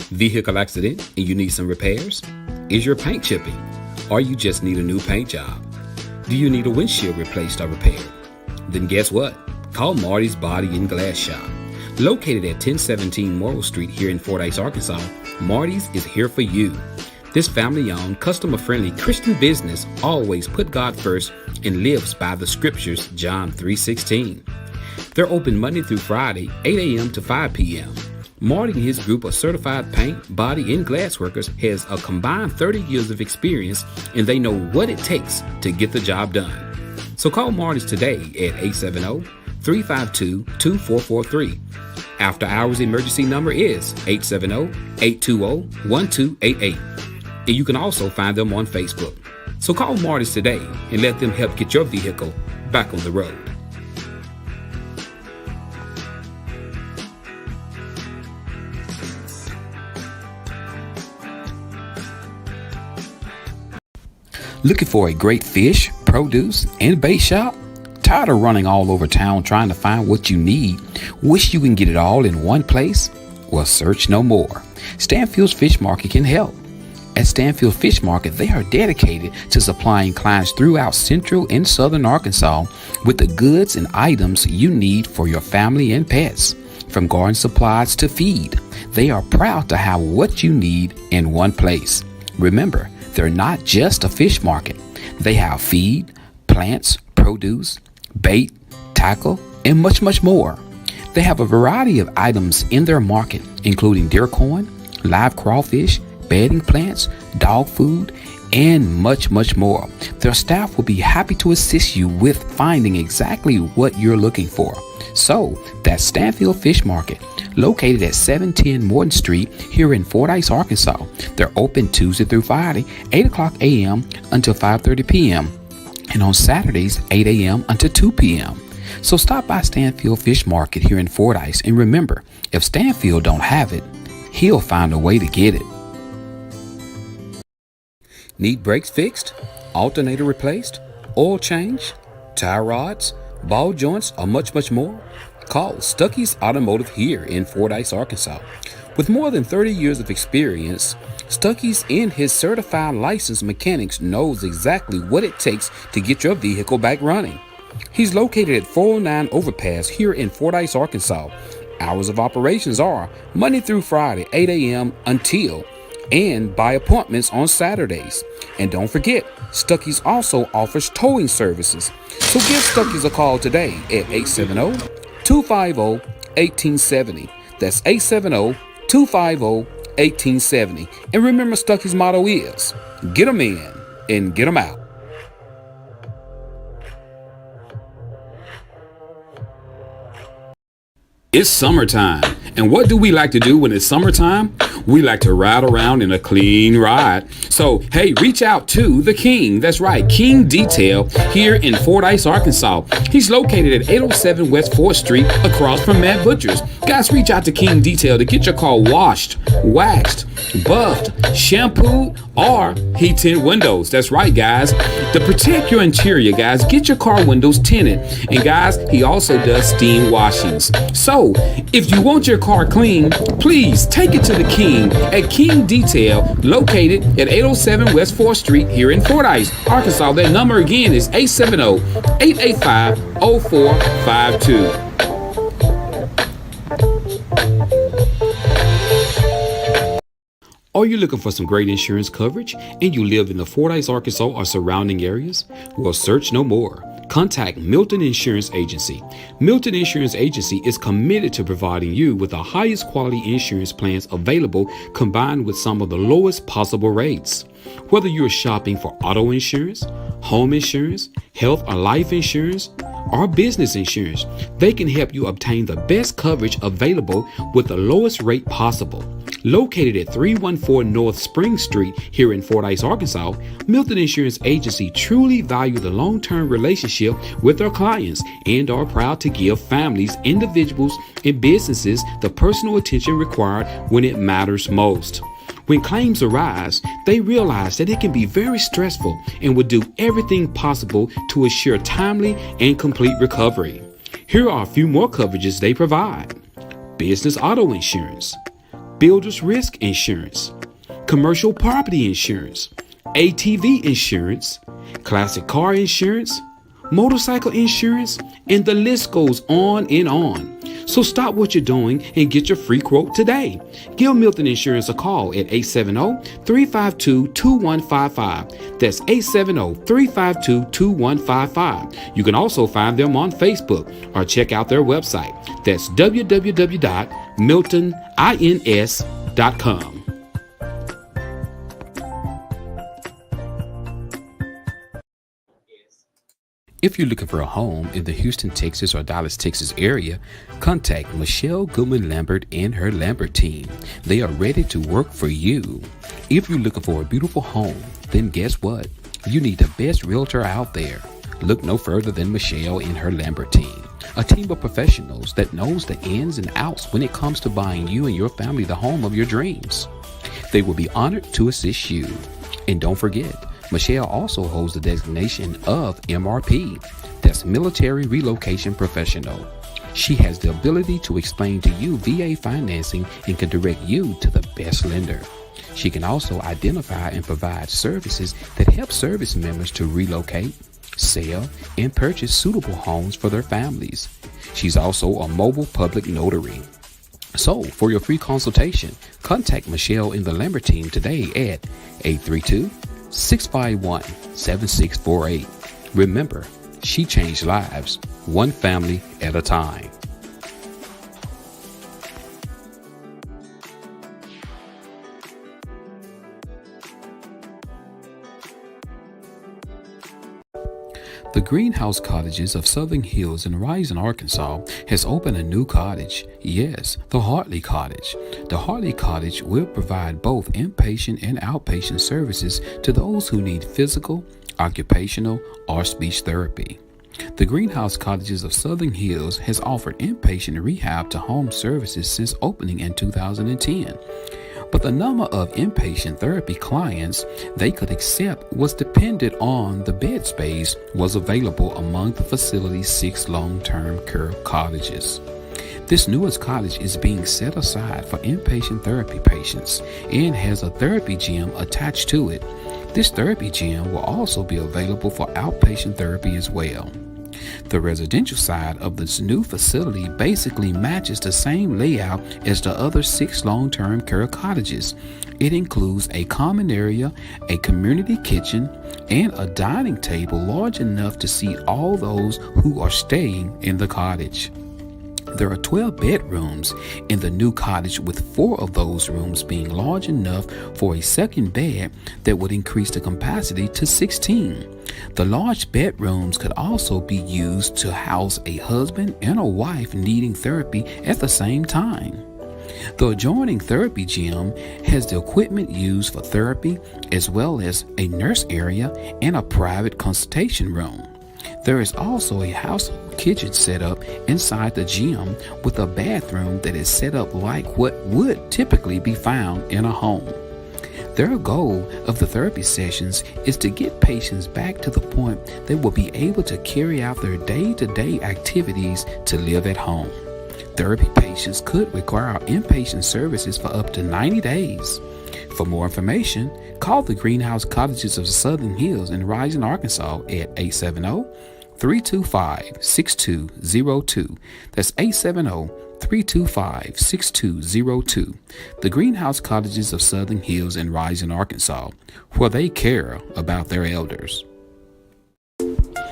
Vehicle accident and you need some repairs? Is your paint chipping? Or you just need a new paint job? Do you need a windshield replaced or repaired? Then guess what? Call Marty's Body and Glass Shop. Located at 1017 Morrill Street here in Fordyce, Arkansas, Marty's is here for you. This family-owned, customer-friendly Christian business always put God first and lives by the scriptures, John 3:16. They're open Monday through Friday, 8 a.m. to 5 p.m. Marty and his group of certified paint, body, and glass workers has a combined 30 years of experience, and they know what it takes to get the job done. So call Marty's today at 870-352-2443. After hours emergency number is 870-820-1288. And you can also find them on Facebook. So call Marty's today and let them help get your vehicle back on the road. Looking for a great fish, produce, and bait shop? Tired of running all over town trying to find what you need? Wish you can get it all in one place? Well, search no more. Stanfield's Fish Market can help. At Stanfield Fish Market, they are dedicated to supplying clients throughout central and southern Arkansas with the goods and items you need for your family and pets. From garden supplies to feed, they are proud to have what you need in one place. Remember, they're not just a fish market. They have feed, plants, produce, bait, tackle, and much, much more. They have a variety of items in their market, including deer corn, live crawfish, bedding plants, dog food, and much, much more. Their staff will be happy to assist you with finding exactly what you're looking for. So, that's Stanfield Fish Market, located at 710 Morton Street here in Fordyce, Arkansas. They're open Tuesday through Friday, 8 o'clock a.m. until 5:30 p.m. and on Saturdays, 8 a.m. until 2 p.m. So stop by Stanfield Fish Market here in Fordyce, and remember, if Stanfield don't have it, he'll find a way to get it. Need brakes fixed, alternator replaced, oil change, tie rods, ball joints, or much, much more? Call Stuckey's Automotive here in Fordyce, Arkansas. With more than 30 years of experience, Stuckey's and his certified licensed mechanics knows exactly what it takes to get your vehicle back running. He's located at 409 Overpass here in Fordyce, Arkansas. Hours of operations are Monday through Friday, 8 a.m. until and by appointments on Saturdays. And don't forget, Stuckey's also offers towing services. So give Stuckey's a call today at 870-250-1870. That's 870-250-1870. And remember, Stuckey's motto is, get 'em in and get 'em out. It's summertime, and what do we like to do when it's summertime? We like to ride around in a clean ride. So, hey, reach out to the King. That's right, King Detail here in Fordyce, Arkansas. He's located at 807 West 4th Street across from Matt Butcher's. Guys, reach out to King Detail to get your car washed, waxed, buffed, shampooed, or heat tint windows. That's right, guys. To protect your interior, guys, get your car windows tinted. And guys, he also does steam washings. So, if you want your car clean, please take it to the King at King Detail, located at 807 West 4th Street here in Fordyce, Arkansas. That number again is 870-885-0452. Are you looking for some great insurance coverage and you live in the Fordyce, Arkansas or surrounding areas? Well, search no more. Contact Milton Insurance Agency. Milton Insurance Agency is committed to providing you with the highest quality insurance plans available, combined with some of the lowest possible rates. Whether you're shopping for auto insurance, home insurance, health or life insurance, or business insurance, they can help you obtain the best coverage available with the lowest rate possible. Located at 314 North Spring Street here in Fordyce, Arkansas, Milton Insurance Agency truly value the long-term relationship with their clients and are proud to give families, individuals, and businesses the personal attention required when it matters most. When claims arise, they realize that it can be very stressful and will do everything possible to ensure timely and complete recovery. Here are a few more coverages they provide: business auto insurance, builder's risk insurance, commercial property insurance, ATV insurance, classic car insurance, motorcycle insurance, and the list goes on and on. So stop what you're doing and get your free quote today. Give Milton Insurance a call at 870-352-2155. That's 870-352-2155. You can also find them on Facebook or check out their website. That's www.miltonins.com. If you're looking for a home in the Houston, Texas or Dallas, Texas area, contact Michelle Goodman Lambert and her Lambert team. They are ready to work for you. If you're looking for a beautiful home, then guess what? You need the best realtor out there. Look no further than Michelle and her Lambert team. A team of professionals that knows the ins and outs when it comes to buying you and your family the home of your dreams. They will be honored to assist you. And don't forget, Michelle also holds the designation of MRP, that's Military Relocation Professional. She has the ability to explain to you VA financing and can direct you to the best lender. She can also identify and provide services that help service members to relocate, sell, and purchase suitable homes for their families. She's also a mobile public notary. So, for your free consultation, contact Michelle and the Lambert team today at 832-651-7648. Remember, she changed lives, one family at a time. The Greenhouse Cottages of Southern Hills in Rison, Arkansas has opened a new cottage. Yes, the Hartley Cottage. The Hartley Cottage will provide both inpatient and outpatient services to those who need physical, occupational, or speech therapy. The Greenhouse Cottages of Southern Hills has offered inpatient rehab to home services since opening in 2010. But the number of inpatient therapy clients they could accept was dependent on the bed space was available among the facility's 6 long-term care cottages. This newest cottage is being set aside for inpatient therapy patients and has a therapy gym attached to it. This therapy gym will also be available for outpatient therapy as well. The residential side of this new facility basically matches the same layout as the other 6 long-term care cottages. It includes a common area, a community kitchen, and a dining table large enough to seat all those who are staying in the cottage. There are 12 bedrooms in the new cottage, with 4 of those rooms being large enough for a second bed that would increase the capacity to 16. The large bedrooms could also be used to house a husband and a wife needing therapy at the same time. The adjoining therapy gym has the equipment used for therapy, as well as a nurse area and a private consultation room. There is also a house kitchen set up inside the gym with a bathroom that is set up like what would typically be found in a home. Their goal of the therapy sessions is to get patients back to the point they will be able to carry out their day-to-day activities to live at home. Therapy patients could require inpatient services for up to 90 days. For more information, call the Greenhouse Cottages of Southern Hills in Rison, Arkansas at 870-325-6202. That's 870-325-6202. The Greenhouse Cottages of Southern Hills in Rison, Arkansas, where they care about their elders.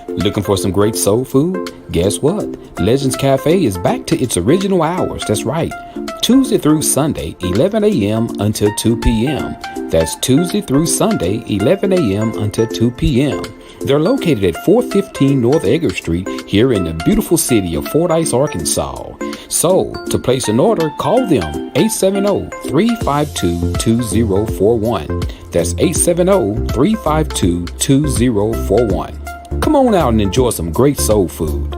Looking for some great soul food? Guess what? Legends Cafe is back to its original hours. That's right. Tuesday through Sunday, 11 a.m. until 2 p.m. That's Tuesday through Sunday, 11 a.m. until 2 p.m. They're located at 415 North Edgar Street here in the beautiful city of Fordyce, Arkansas. So, to place an order, call them 870-352-2041. That's 870-352-2041. Come on out and enjoy some great soul food.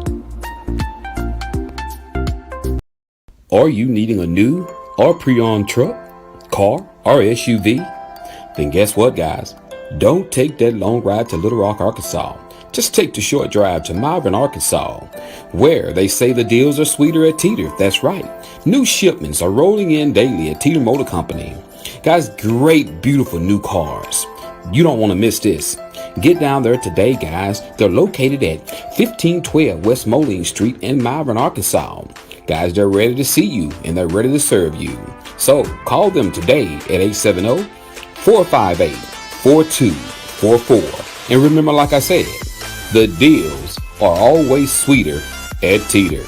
Are you needing a new or pre-owned truck, car, or SUV? Then guess what, guys? Don't take that long ride to Little Rock, Arkansas. Just take the short drive to Malvern, Arkansas, where they say the deals are sweeter at Teeter. That's right. New shipments are rolling in daily at Teeter Motor Company. Guys, great, beautiful new cars. You don't want to miss this. Get down there today, guys. They're located at 1512 West Moline Street in Malvern, Arkansas. Guys, they're ready to see you and they're ready to serve you. So call them today at 870-458-4244. And remember, like I said, the deals are always sweeter at Teeter.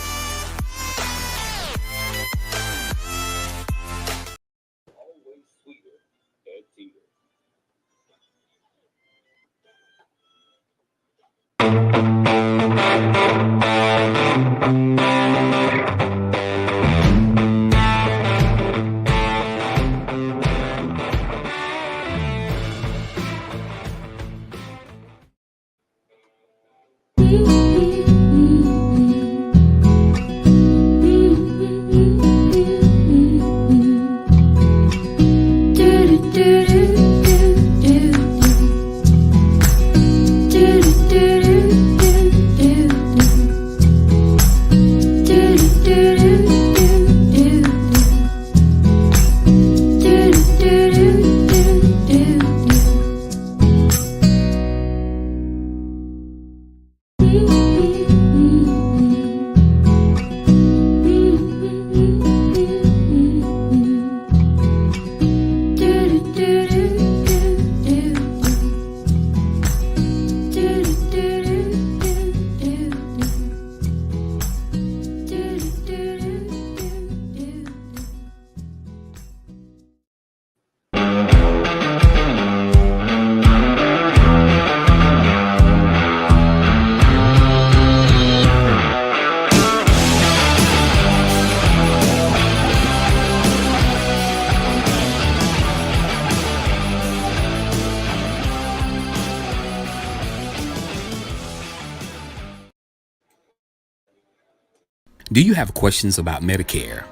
Do you have questions about Medicare?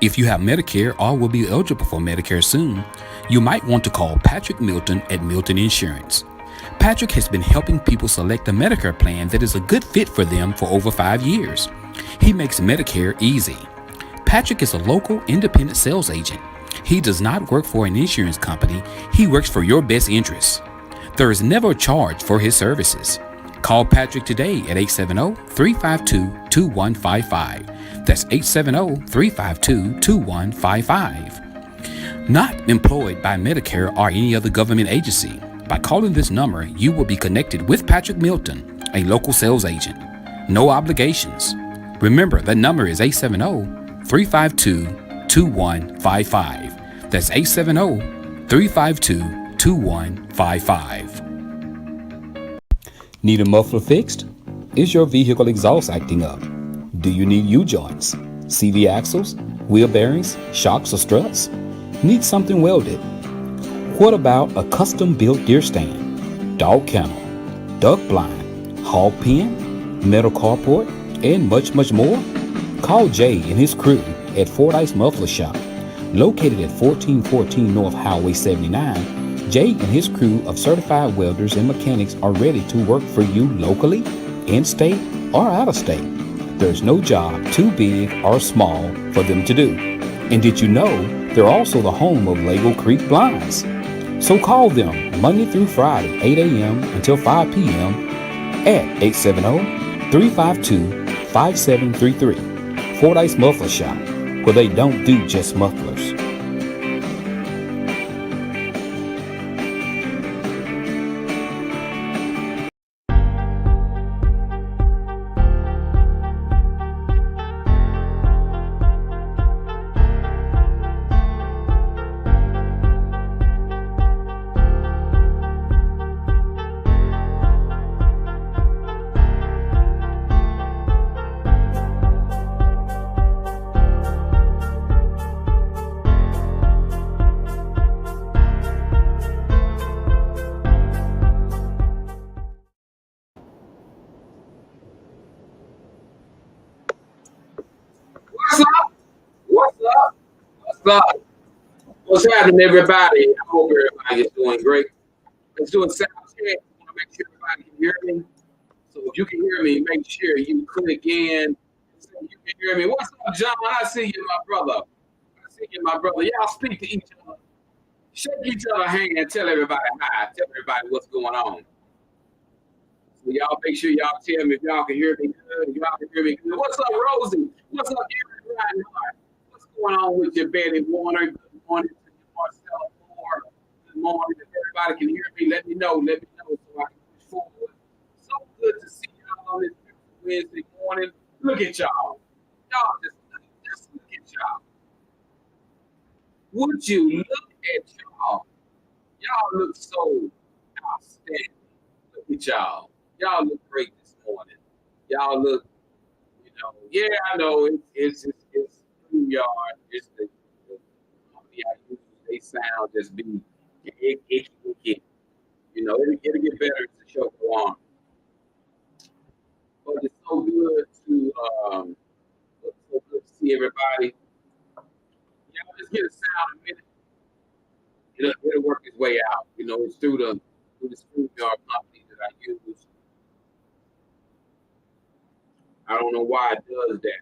If you have Medicare or will be eligible for Medicare soon, you might want to call Patrick Milton at Milton Insurance. Patrick has been helping people select a Medicare plan that is a good fit for them for over 5 years. He makes Medicare easy. Patrick is a local independent sales agent. He does not work for an insurance company. He works for your best interests. There is never a charge for his services. Call Patrick today at 870-352-2155. That's 870-352-2155. Not employed by Medicare or any other government agency. By calling this number, you will be connected with Patrick Milton, a local sales agent. No obligations. Remember, that number is 870-352-2155. That's 870-352-2155. Need a muffler fixed? Is your vehicle exhaust acting up? Do you need U-joints, CV axles, wheel bearings, shocks, or struts? Need something welded? What about a custom-built deer stand, dog kennel, duck blind, hog pen, metal carport, and much, much more? Call Jay and his crew at Fordyce Muffler Shop, located at 1414 North Highway 79. Jay and his crew of certified welders and mechanics are ready to work for you locally, in-state, or out-of-state. There's no job too big or small for them to do. And did you know they're also the home of Lego Creek Blinds? So call them Monday through Friday, 8 a.m. until 5 p.m. at 870-352-5733. Fordyce Muffler Shop, where they don't do just mufflers. God, what's happening, everybody? I hope everybody is doing great. Let's do a sound check. I want to make sure everybody can hear me. So if you can hear me, make sure you click in, say you can hear me. What's up, John? I see you, my brother. I see you, my brother. Y'all speak to each other. Shake each other's hand and tell everybody hi. Tell everybody what's going on. So y'all make sure y'all tell me if y'all can hear me good. If y'all can hear me good. What's up, Rosie? What's up, everybody? What's going on with your Betty Warner? Good morning to you, Marcella Moore. Good morning. If everybody can hear me, let me know. Let me know so I can push forward. So good to see y'all on this Wednesday morning. Look at y'all. Y'all just look at y'all. Would you look at y'all? Y'all look so outstanding. Look at y'all. Y'all look great this morning. Y'all look, yeah, I know it's yard. It's the company I use. They sound just be icky. It'll get better as the show go on. But it's so good to see everybody. Y'all just get a sound a minute. It'll work its way out. It's through the StreamYard company that I use. I don't know why it does that.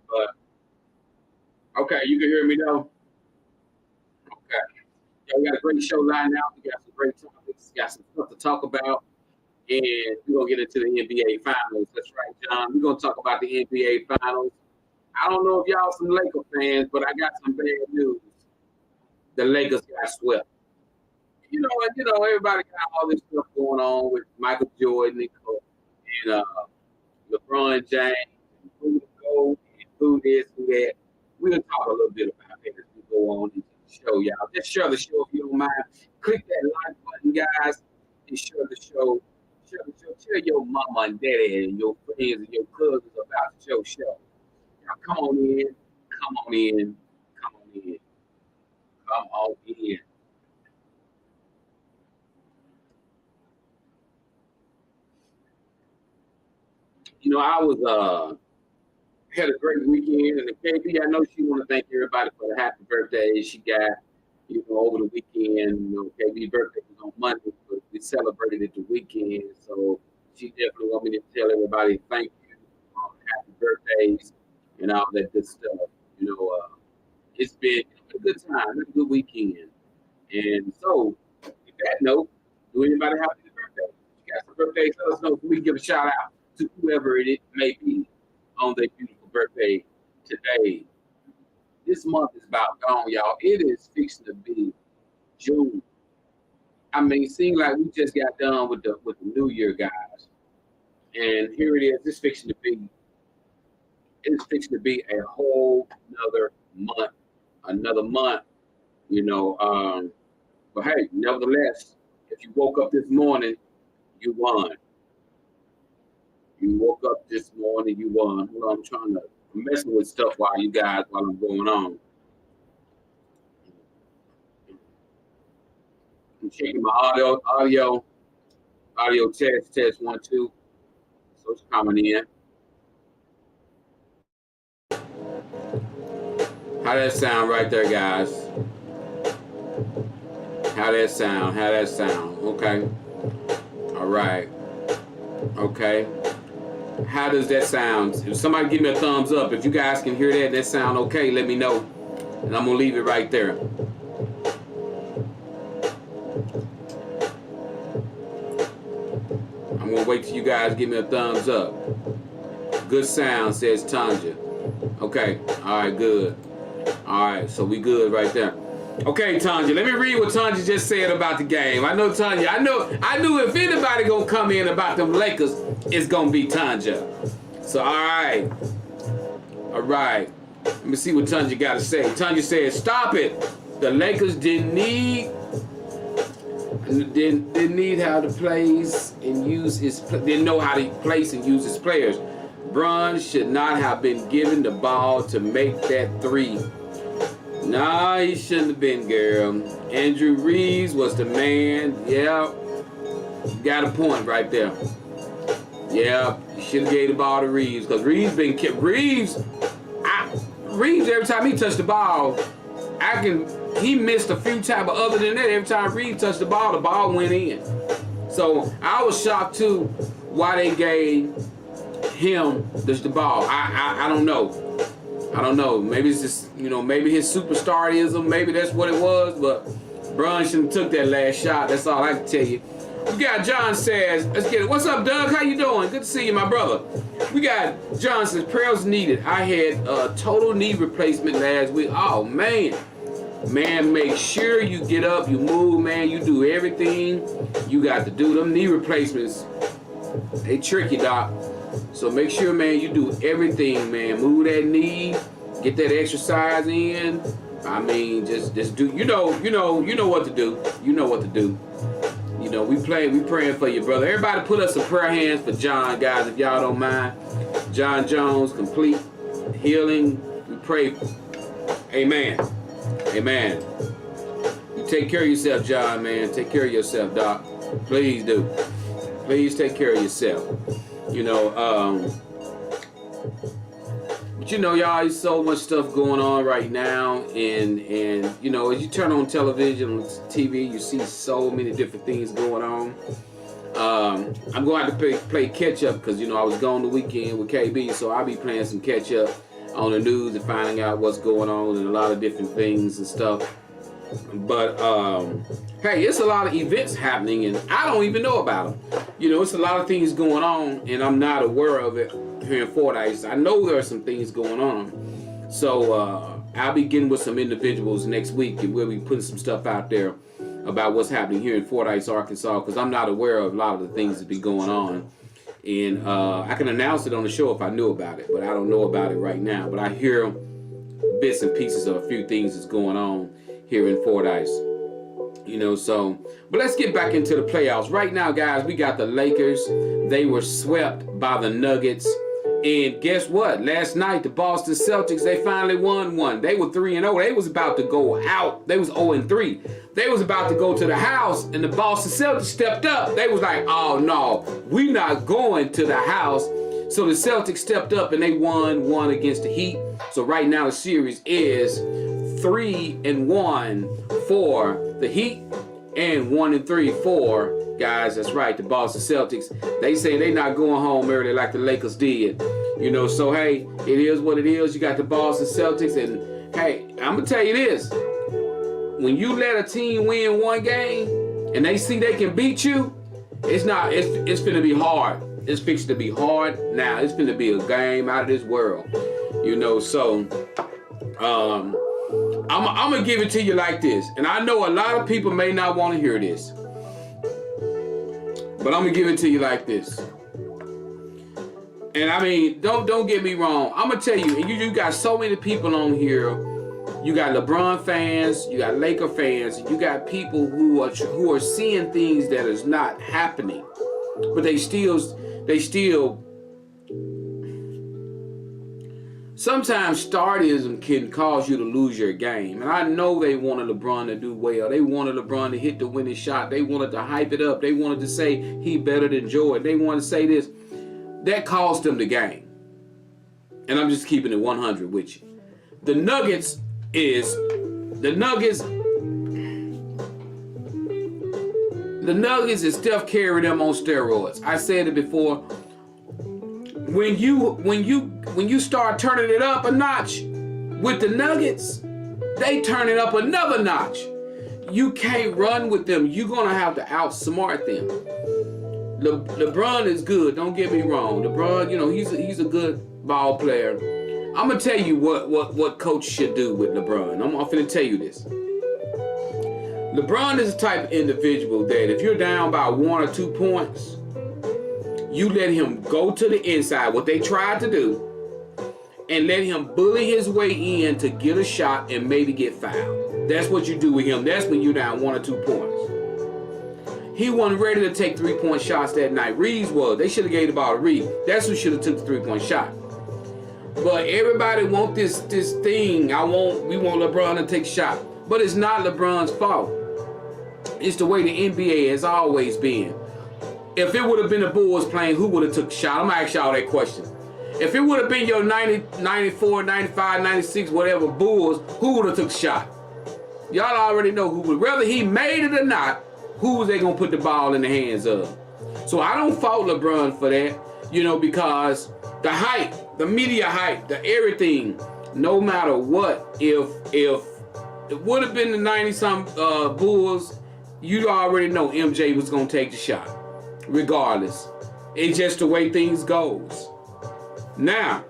But okay, you can hear me though? Okay. Yeah, we got a great show lined out. We got some great topics, got some stuff to talk about. And we're gonna get into the NBA finals. That's right, John. We're gonna talk about the NBA finals. I don't know if y'all some Laker fans, but I got some bad news. The Lakers got swept. Everybody got all this stuff going on with Michael Jordan and LeBron James and who to go and who this, who that. We'll talk a little bit about that as we go on into the show, y'all. Just share the show if you don't mind. Click that like button, guys, and share the show. Share the show. Tell your mama and daddy and your friends and your cousins about the show. Now come on in. Come on in. Come on in. Come on in. I was had a great weekend, and the KB, I know she want to thank everybody for the happy birthday she got, over the weekend. KB's birthday was on Monday, but we celebrated it the weekend, so she definitely want me to tell everybody thank you, happy birthdays, and all that good stuff. It's been a good time, a good weekend, and so with that note, do anybody have any birthday? If you got some birthdays, let us know so we can give a shout out to whoever it may be on their beautiful birthday today. This month is about gone, y'all. It is fixing to be June. I mean, it seems like we just got done with the New Year, guys. And here it is. It's fixing to be a whole another month, But hey, nevertheless, if you woke up this morning, you won. You woke up this morning, you won. Hold on, I'm messing with stuff while I'm going on. I'm checking my audio test 1 2. So it's coming in. How that sound right there, guys? How that sound? Okay. All right. Okay. How does that sound? If somebody give me a thumbs up, if you guys can hear that sound okay, let me know. And I'm gonna leave it right there. I'm gonna wait till you guys give me a thumbs up. Good sound, says Tanja. Okay, all right, good. All right, so we good right there. Okay, Tanja, let me read what Tanja just said about the game. I know Tanja. I knew if anybody gonna come in about them Lakers, it's gonna be Tanja. So all right. Let me see what Tanja got to say. Tanja said, "Stop it. The Lakers didn't need how to place and use didn't know how to place and use his players. Bron should not have been given the ball to make that three. Nah, he shouldn't have been, girl. Andrew Reeves was the man. Yeah, got a point right there. Yeah, you should have gave the ball to Reeves because Reeves every time he touched the ball, he missed a few times, but other than that, every time Reeves touched the ball went in. So I was shocked too why they gave him, the ball. I don't know. I don't know. Maybe it's just, maybe his superstarism. Maybe that's what it was. But Bron shouldn't have took that last shot. That's all I can tell you. We got John says, let's get it. What's up, Doug? How you doing? Good to see you, my brother. We got John says, prayers needed. I had a total knee replacement last week. Oh, man. Man, make sure you get up, you move, man. You do everything you got to do. Them knee replacements, they tricky, doc. So make sure, man, you do everything, man. Move that knee, get that exercise in. I mean, just do. You know what to do. You know what to do. We praying for you, brother. Everybody, put us some prayer hands for John, guys, if y'all don't mind. John Jones, complete healing. We pray. Amen. Amen. You take care of yourself, John, man. Take care of yourself, doc. Please do. Please take care of yourself. But y'all, there's so much stuff going on right now, and as you turn on television, on TV, you see so many different things going on. I'm going to have to play catch up because I was gone the weekend with KB, so I'll be playing some catch up on the news and finding out what's going on and a lot of different things and stuff. But hey, it's a lot of events happening and I don't even know about them. It's a lot of things going on and I'm not aware of it here in Fordyce. I know there are some things going on. So I'll be getting with some individuals next week and we'll be putting some stuff out there about what's happening here in Fordyce, Arkansas, because I'm not aware of a lot of the things that be going on. And I can announce it on the show if I knew about it, but I don't know about it right now. But I hear bits and pieces of a few things that's going on here in Fordyce. But let's get back into the playoffs. Right now, guys, we got the Lakers. They were swept by the Nuggets. And guess what? Last night, the Boston Celtics, they finally won one. They were 3-0. They was about to go out. They was 0-3. They was about to go to the house, and the Boston Celtics stepped up. They was like, oh, no, we not going to the house. So the Celtics stepped up, and they won one against the Heat. So right now, the series is 3-1 for the Heat and 1-3 for, guys, that's right, the Boston Celtics. They say they not going home early like the Lakers did. So hey, it is what it is. You got the Boston Celtics, and hey, I'm gonna tell you this. When you let a team win one game and they see they can beat you, it's finna be hard. It's fixed to be hard now. It's finna be a game out of this world. So I'm gonna give it to you like this. And I know a lot of people may not want to hear this, but I'm gonna give it to you like this. And I mean, don't get me wrong. I'm gonna tell you, and you got so many people on here. You got LeBron fans, you got Laker fans, you got people who are seeing things that is not happening, but they still. Sometimes stardism can cause you to lose your game. And I know they wanted LeBron to do well. They wanted LeBron to hit the winning shot. They wanted to hype it up. They wanted to say he better than Jordan. They wanted to say this. That cost them the game. And I'm just keeping it 100 with you. The Nuggets is Steph Curry them on steroids. I said it before. When you start turning it up a notch with the Nuggets, they turn it up another notch. You can't run with them. You're gonna have to outsmart them. LeBron is good. Don't get me wrong. LeBron, he's a good ball player. I'm gonna tell you what coach should do with LeBron. I'm finna tell you this. LeBron is the type of individual that if you're down by 1 or 2 points, you let him go to the inside, what they tried to do, and let him bully his way in to get a shot and maybe get fouled. That's what you do with him. That's when you're down 1 or 2 points. He wasn't ready to take 3-point shots that night. Reeves was. They should have gave the ball to Reeves. That's who should have took the 3-point shot. But everybody want this thing. We want LeBron to take a shot. But it's not LeBron's fault. It's the way the NBA has always been. If it would have been the Bulls playing, who would have took a shot? I'm going to ask y'all that question. If it would have been your 90, 94, 95, 96, whatever Bulls, who would have took a shot? Y'all already know who would. Whether he made it or not, who was they going to put the ball in the hands of? So I don't fault LeBron for that. You know, because the hype, the media hype, the everything, no matter what, if it would have been the 90-something Bulls, you already know MJ was going to take the shot, regardless. It's just the way things goes. Now,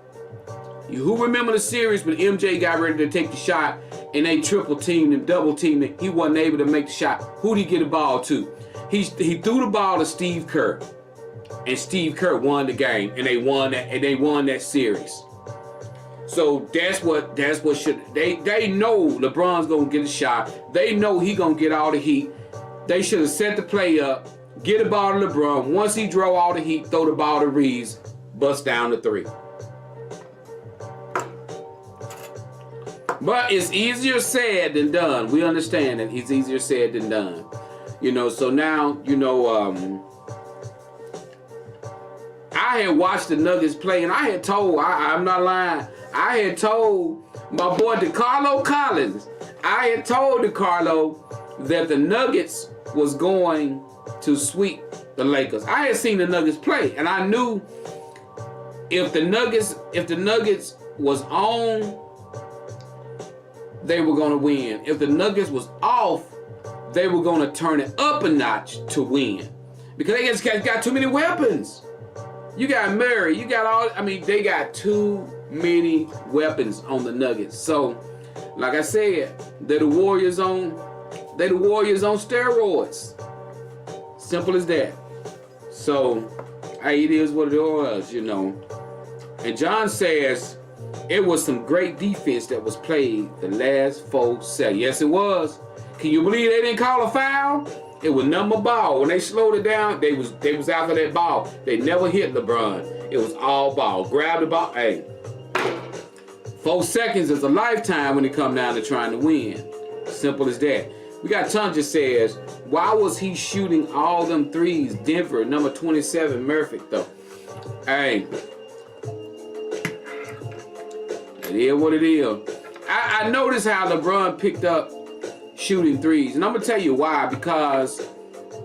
who remember the series when MJ got ready to take the shot and they triple teamed and double teamed him? He wasn't able to make the shot. Who did he get the ball to? He threw the ball to Steve Kerr, and Steve Kerr won the game, and they won that series. So that's what should they know LeBron's gonna get a shot. They know he gonna get all the heat. They should have set the play up, get the ball to LeBron. Once he draw all the heat, throw the ball to Reeves, bust down the three. But it's easier said than done. We understand that it's easier said than done. You know, so now, you know, I had watched the Nuggets play, and I had told, I'm not lying, I had told my boy DeCarlo Collins, I had told DeCarlo that the Nuggets was going to sweep the Lakers. I had seen the Nuggets play, and I knew if the Nuggets was on, they were going to win. If the Nuggets was off, they were going to turn it up a notch to win. Because they just got too many weapons. You got Murray, you got all, I mean, they got too many weapons on the Nuggets. So, like I said, they're the Warriors on steroids. Simple as that. So, hey, it is what it was, you know. And John says, it was some great defense that was played the last 4 seconds. Yes, it was. Can you believe they didn't call a foul? It was number ball. When they slowed it down, they was after that ball. They never hit LeBron. It was all ball. Grab the ball. Hey, 4 seconds is a lifetime when it come down to trying to win. Simple as that. We got Tundra says, why was he shooting all them threes? Denver, number 27, Murphy, though. Hey, it is what it is. I noticed how LeBron picked up shooting threes. And I'm going to tell you why. Because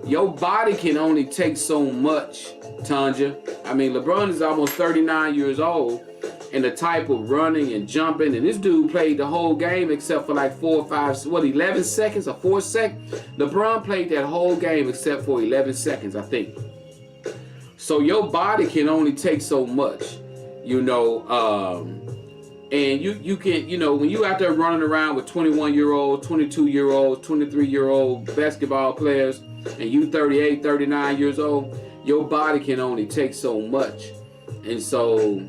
your body can only take so much, Tanja. I mean, LeBron is almost 39 years old. And the type of running and jumping. And this dude played the whole game except for like 4 or 5, 11 seconds or 4 seconds? LeBron played that whole game except for 11 seconds, I think. So your body can only take so much, you know. And you can, you know, when you out there running around with 21-year-old, 22-year-old, 23-year-old basketball players, and you 38, 39 years old, your body can only take so much. And so,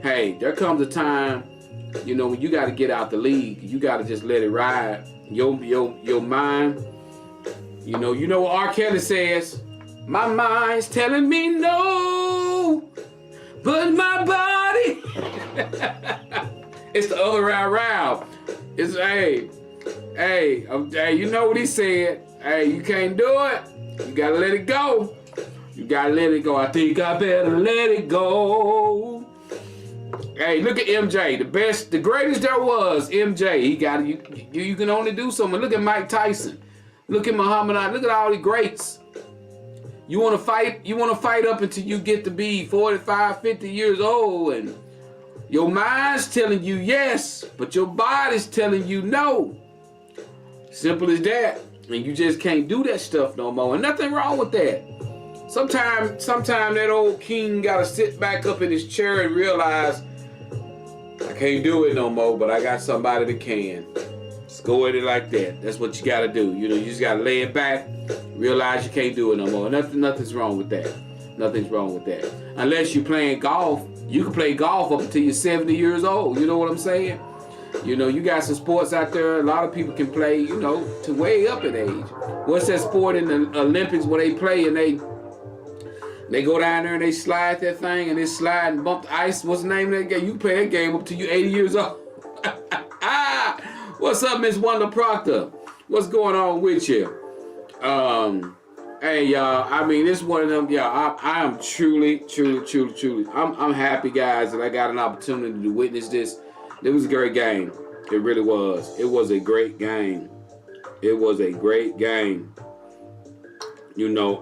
hey, there comes a time, you know, when you got to get out the league. You got to just let it ride. Your mind, you know what R. Kelly says, my mind's telling me no, but my body... It's the other round. It's, hey, you know what he said. Hey, you can't do it. You got to let it go. You got to let it go. I think I better let it go. Hey, look at MJ. The greatest there was, MJ. He got it. You can only do something. Look at Mike Tyson. Look at Muhammad Ali. Look at all the greats. You want to fight up until you get to be 45, 50 years old, and your mind's telling you yes, but your body's telling you no. Simple as that. And you just can't do that stuff no more. And nothing wrong with that. Sometime that old king gotta sit back up in his chair and realize, I can't do it no more, but I got somebody that can. Just go at it like that. That's what you gotta do. You know, you just gotta lay it back, realize you can't do it no more. Nothing's wrong with that. Nothing's wrong with that. Unless you're playing golf. You can play golf up until you're 70 years old. You know what I'm saying? You know, you got some sports out there. A lot of people can play, you know, to way up in age. What's that sport in the Olympics where they play and they go down there and they slide that thing and they slide and bump the ice? What's the name of that game? You can play that game up till you're 80 years old. What's up, Miss Wanda Proctor? What's going on with you? Hey, y'all, I mean, this is one of them, y'all, I am truly, I'm happy, guys, that I got an opportunity to witness this. It was a great game. It really was. It was a great game. It was a great game. You know,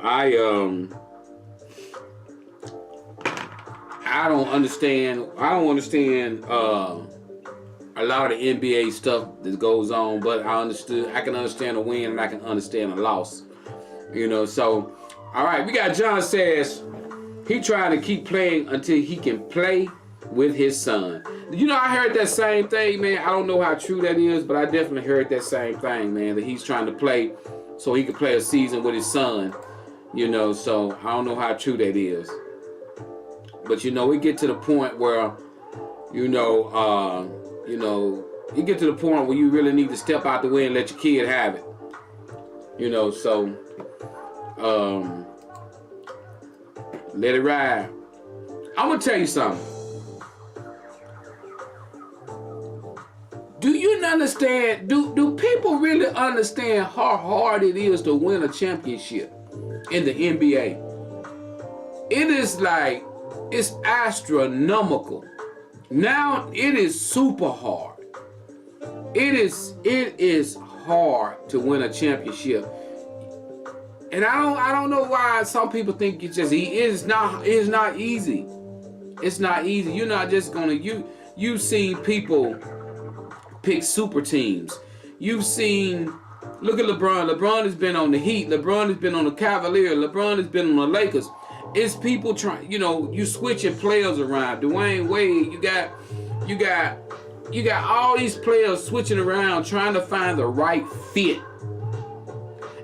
I don't understand. I don't understand a lot of the NBA stuff that goes on, but I can understand a win and I can understand a loss. You know, so all right, we got John says he trying to keep playing until he can play with his son. You know, I heard that same thing, man. I don't know how true that is, but I definitely heard that same thing, man, that he's trying to play so he can play a season with his son. You know, so I don't know how true that is. But you know, we get to the point where, you get to the point where you really need to step out the way and let your kid have it. You know, so let it ride. I'm gonna tell you something. Do you understand? Do people really understand how hard it is to win a championship in the NBA? It is like, it's astronomical. Now it is super hard. It is hard to win a championship. And I don't know why some people think it's just easy. It's not easy. It's not easy. You're not just gonna you've seen people pick super teams. You've seen, look at LeBron. LeBron has been on the Heat. LeBron has been on the Cavaliers. LeBron has been on the Lakers. It's people trying, you switching players around. Dwayne Wade, you got all these players switching around trying to find the right fit.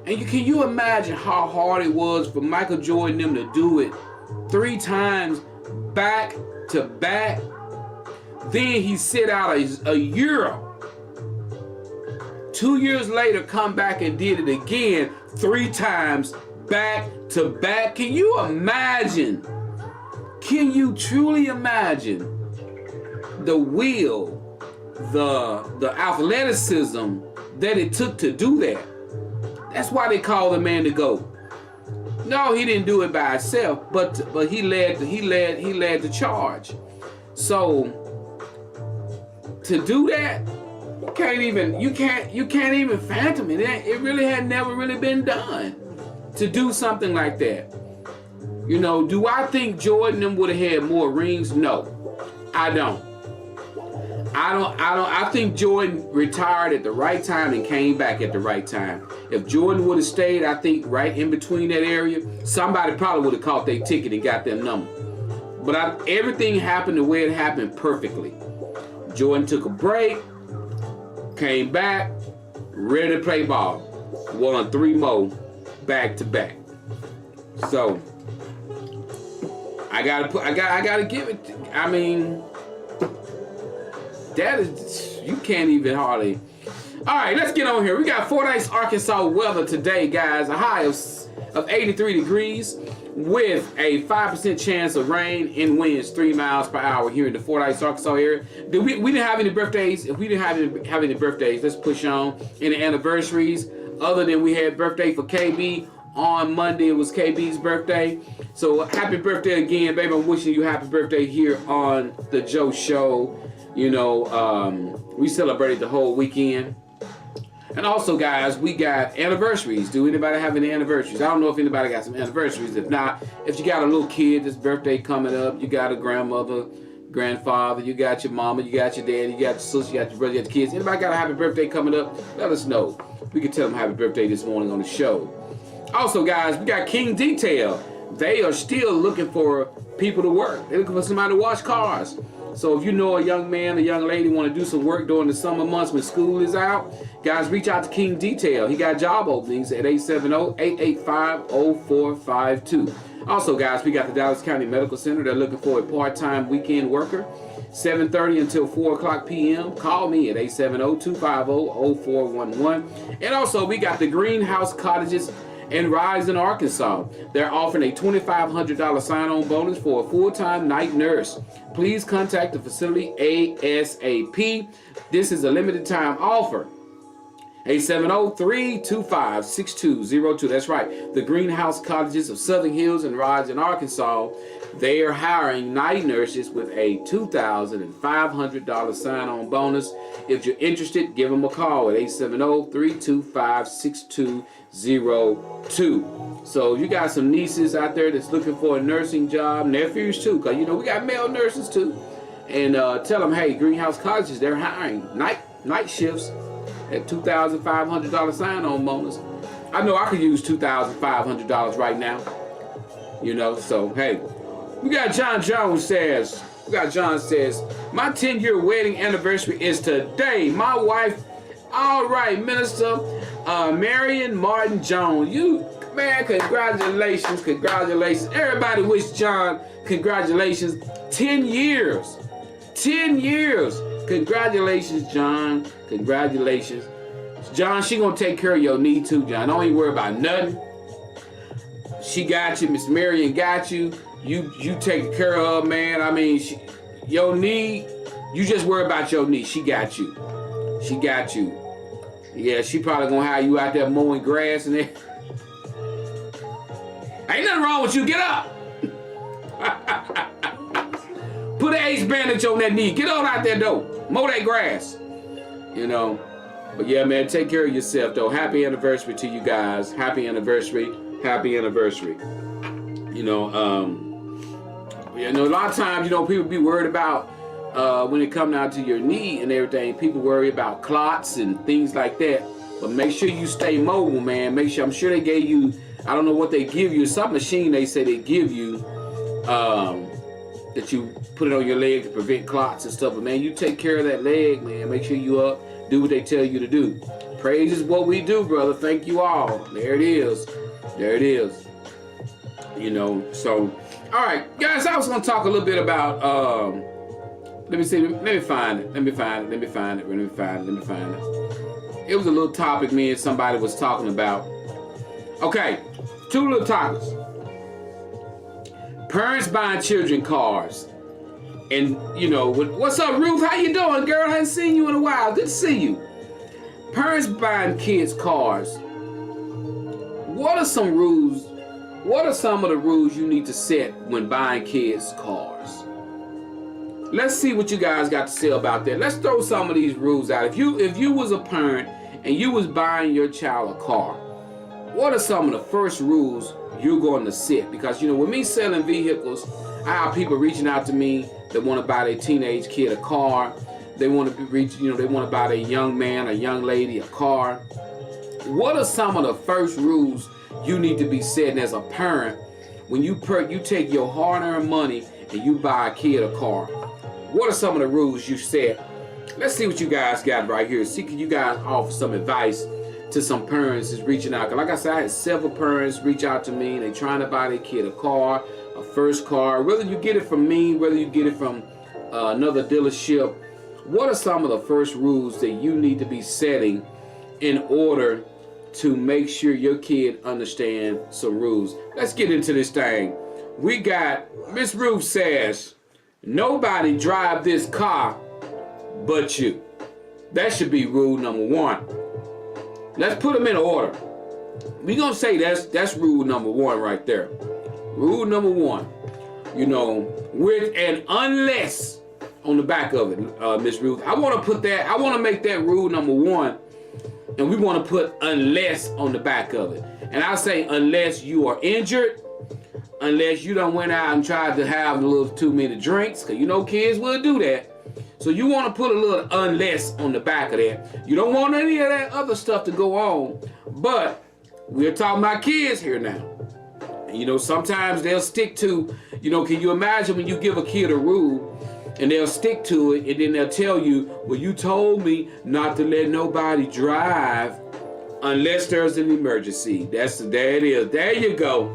And can you imagine how hard it was for Michael Jordan and them to do it 3 times back to back? Then he sit out a year. 2 years later, come back and did it again 3 times back to back. Can you imagine? Can you truly imagine the will, the athleticism that it took to do that? That's why they call the man the GOAT. No, he didn't do it by himself, but he led the charge. So to do that, you can't even fathom it. It really had never really been done to do something like that. Do I think Jordan them would have had more rings? No, I don't. I think Jordan retired at the right time and came back at the right time. If Jordan would have stayed, I think right in between that area, somebody probably would have caught their ticket and got their number. But everything happened the way it happened perfectly. Jordan took a break, came back, ready to play ball. Won 3 more back to back. So I gotta give it. I mean, that is, you can't even hardly. All right, let's get on here. We got Fordyce, Arkansas weather today, guys. A high of 83 degrees with a 5% chance of rain and winds 3 miles per hour here in the Fordyce, Arkansas area. We didn't have any birthdays. If we didn't have any birthdays, let's push on. Any anniversaries, other than we had birthday for KB on Monday. It was KB's birthday. So happy birthday again, baby. I'm wishing you happy birthday here on the Joe Show. We celebrated the whole weekend. And also, guys, we got anniversaries. Do anybody have any anniversaries? I don't know if anybody got some anniversaries. If not, if you got a little kid, this birthday coming up, you got a grandmother, grandfather, you got your mama, you got your daddy, you got your sister, you got your brother, you got your kids. Anybody got a happy birthday coming up? Let us know. We can tell them happy birthday this morning on the show. Also, guys, we got King Detail. They are still looking for people to work. They're looking for somebody to wash cars. So if you know a young man, a young lady want to do some work during the summer months when school is out, guys, reach out to King Detail. He got job openings at 870-885-0452. Also, guys, we got the Dallas County Medical Center. They're looking for a part-time weekend worker, 7:30 until 4 o'clock p.m. Call me at 870-250-0411. And also, we got the Greenhouse Cottages in Rison, Arkansas. They're offering a $2,500 sign-on bonus for a full-time night nurse. Please contact the facility ASAP. This is a limited time offer. 870-325-6202. That's right. The Greenhouse Cottages of Southern Hills in Rison, Arkansas. They are hiring night nurses with a $2,500 sign-on bonus. If you're interested, give them a call at 870-325-6202. So you got some nieces out there that's looking for a nursing job, nephews too, because we got male nurses too. And tell them, hey, Greenhouse Cottages, they're hiring night shifts at $2,500 sign-on bonus. I know I could use $2,500 right now. So hey, we got John says, my 10-year wedding anniversary is today. My wife, all right, Minister Marion Martin Jones. Man, congratulations. Everybody wish John congratulations. 10 years. Congratulations, John. Congratulations. John, she gonna take care of your knee too, John. Don't even worry about nothing. She got you. Miss Marion got you. You take care of her, man. I mean, your knee, you just worry about your knee. She got you. Yeah, she probably gonna have you out there mowing grass and everything. Ain't nothing wrong with you. Get up. Put an ace bandage on that knee. Get on out there, though. Mow that grass. But yeah, man, take care of yourself, though. Happy anniversary to you guys. Happy anniversary. A lot of times, people be worried about when it comes down to your knee and everything. People worry about clots and things like that. But make sure you stay mobile, man. I'm sure they gave you, I don't know what they give you. Some machine they say they give you that you put it on your leg to prevent clots and stuff. But man, you take care of that leg, man. Make sure you up, do what they tell you to do. Praise is what we do, brother. Thank you all. There it is. So, all right, guys, I was going to talk a little bit about, let me find it. It was a little topic me and somebody was talking about. Okay, 2 little topics. Parents buying children cars. And, what's up, Ruth? How you doing, girl? I haven't seen you in a while. Good to see you. Parents buying kids cars. What are some rules? What are some of the rules you need to set when buying kids cars? Let's see what you guys got to say about that. Let's throw some of these rules out. If you was a parent and you was buying your child a car, what are some of the first rules you're going to set? Because with me selling vehicles, I have people reaching out to me that want to buy their teenage kid a car. They want to they want to buy their young man or young lady a car. What are some of the first rules you need to be setting as a parent when you take your hard-earned money and you buy a kid a car? What are some of the rules you set? Let's see what you guys got right here. See, can you guys offer some advice to some parents that's reaching out? Because like I said, I had several parents reach out to me and they trying to buy their kid a car, a first car. Whether you get it from me, whether you get it from another dealership, what are some of the first rules that you need to be setting in order to make sure your kid understand some rules? Let's get into this thing. We got Miss Ruth says, nobody drive this car but you. That should be rule number 1. Let's put them in order. We're gonna say that's rule number 1 right there. Rule number 1. With an unless on the back of it, Miss Ruth. I want to make that rule number 1. And we want to put unless on the back of it. And I say unless you are injured, unless you done went out and tried to have a little too many drinks, because kids will do that. So you want to put a little unless on the back of that. You don't want any of that other stuff to go on. But we're talking about kids here now. And sometimes they'll stick to, can you imagine when you give a kid a rule and they'll stick to it, and then they'll tell you, well, you told me not to let nobody drive unless there's an emergency. There it is. There you go.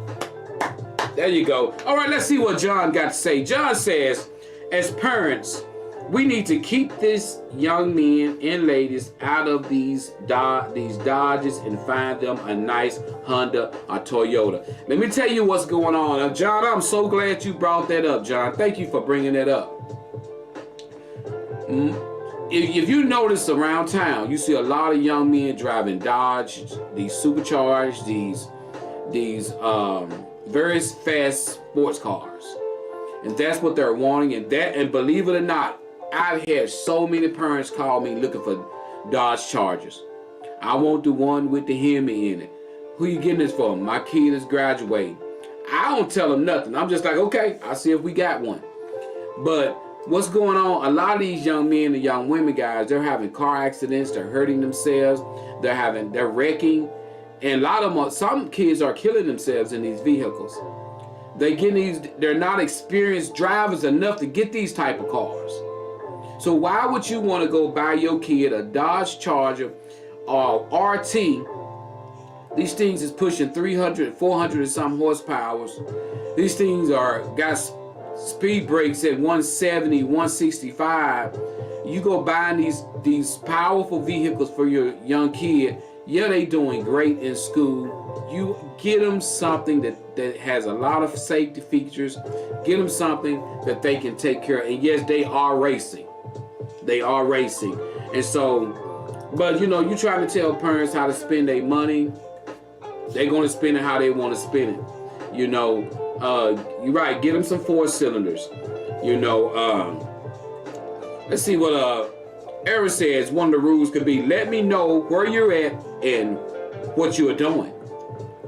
All right, let's see what John got to say. John says, as parents, we need to keep this young men and ladies out of these Dodges and find them a nice Honda or Toyota. Let me tell you what's going on. John, I'm so glad you brought that up, John. Thank you for bringing that up. If you notice around town, you see a lot of young men driving Dodge, these supercharged, these very fast sports cars. And that's what they're wanting. And believe it or not, I've had so many parents call me looking for Dodge Chargers. I want the one with the Hemi in it. Who you getting this for? My kid is graduating. I don't tell them nothing. I'm just like, okay, I'll see if we got one. But what's going on? A lot of these young men and young women, guys, they're having car accidents. They're hurting themselves. They're wrecking. And a lot of them, some kids are killing themselves in these vehicles. They're not experienced drivers enough to get these type of cars. So why would you want to go buy your kid a Dodge Charger or RT? These things is pushing 300, 400 and some horsepower. These things got speed brakes at 170, 165. You go buying these powerful vehicles for your young kid. Yeah, they doing great in school. You get them something that has a lot of safety features. Get them something that they can take care of. And yes, they are racing. They are racing. And so, but you try to tell parents how to spend their money. They're going to spend it how they want to spend it. You're right. Get them some 4-cylinders. Let's see what Eric says. One of the rules could be, let me know where you're at and what you are doing.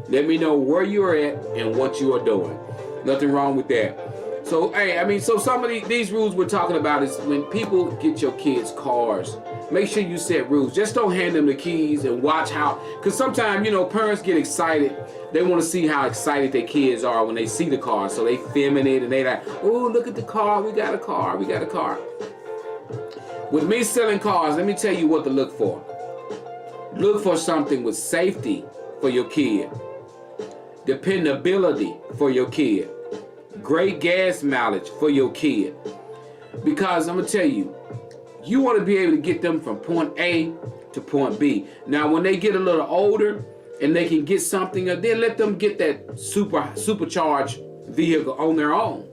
Let me know where you're at and what you are doing. Nothing wrong with that. So, so some of these rules we're talking about is when people get your kids cars, make sure you set rules. Just don't hand them the keys and watch how, because sometimes, parents get excited. They want to see how excited their kids are when they see the car. So they film it and they like, oh, look at the car. We got a car. We got a car. With me selling cars, let me tell you what to look for. Look for something with safety for your kid. Dependability for your kid. Great gas mileage for your kid. Because I'm going to tell you, you want to be able to get them from point A to point B. Now, when they get a little older and they can get something, then let them get that supercharged vehicle on their own.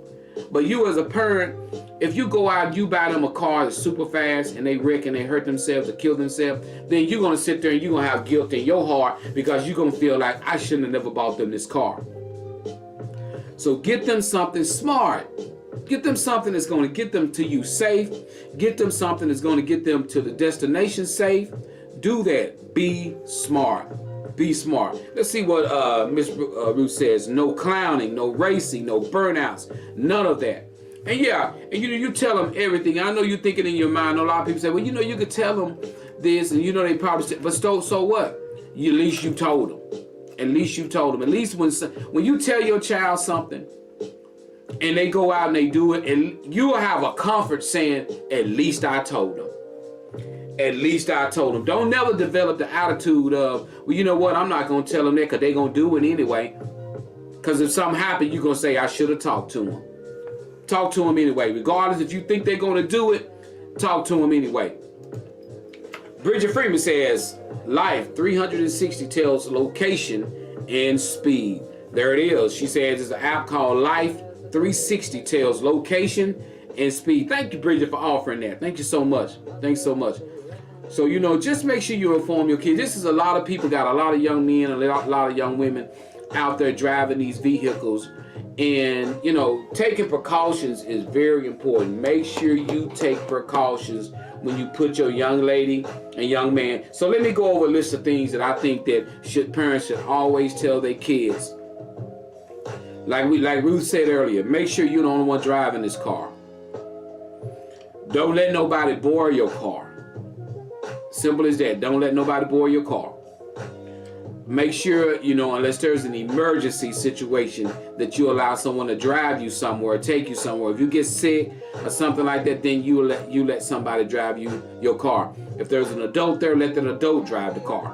But you as a parent, if you go out and you buy them a car that's super fast and they wreck and they hurt themselves or kill themselves, then you're going to sit there and you're going to have guilt in your heart because you're going to feel like, I shouldn't have never bought them this car. So get them something smart. Get them something that's going to get them to you safe. Get them something that's going to get them to the destination safe. Do that. Be smart. Be smart. Let's see what Miss Ruth says. No clowning, no racing, no burnouts, none of that. And yeah, and you tell them everything. I know you're thinking in your mind. A lot of people say, well, you could tell them this, and they probably say, but so what? At least you told them. At least you told them. At least when you tell your child something, and they go out and they do it, and you'll have a comfort saying, at least I told them. At least I told them. Don't never develop the attitude of, well, you know what, I'm not going to tell them that because they're going to do it anyway. Because if something happened, you're going to say, I should have talked to them. Talk to them anyway. Regardless if you think they're going to do it, talk to them anyway. Bridget Freeman says, Life 360 tells location and speed. There it is. She says it's an app called Life 360 tells location and speed. Thank you, Bridget, for offering that. Thank you so much. Thanks so much. So, just make sure you inform your kids. This is a lot of people, got a lot of young men, a lot of young women out there driving these vehicles. And, taking precautions is very important. Make sure you take precautions when you put your young lady and young man. So let me go over a list of things that I think that parents should always tell their kids. Like Ruth said earlier, make sure you're the only one driving this car. Don't let nobody borrow your car. Simple as that. Don't let nobody borrow your car. Make sure, unless there's an emergency situation, that you allow someone to drive you somewhere, take you somewhere. If you get sick or something like that, then you let somebody drive your car. If there's an adult there, let that adult drive the car.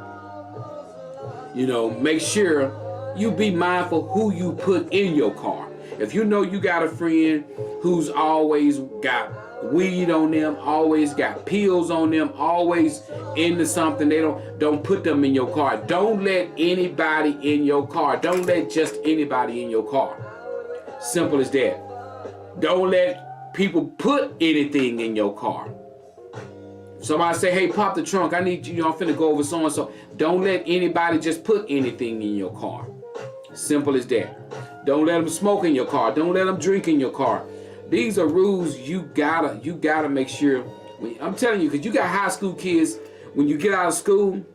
Make sure you be mindful who you put in your car. If you know you got a friend who's always got weed on them, always got pills on them, always into something, don't put them in your car. Don't let anybody in your car. Don't let just anybody in your car. Simple as that. Don't let people put anything in your car. Somebody say, hey, pop the trunk. I need you, I'm finna go over so and so. Don't let anybody just put anything in your car. Simple as that. Don't let them smoke in your car. Don't let them drink in your car. These are rules you gotta make sure. I'm telling you, because you got high school kids. When you get out of school,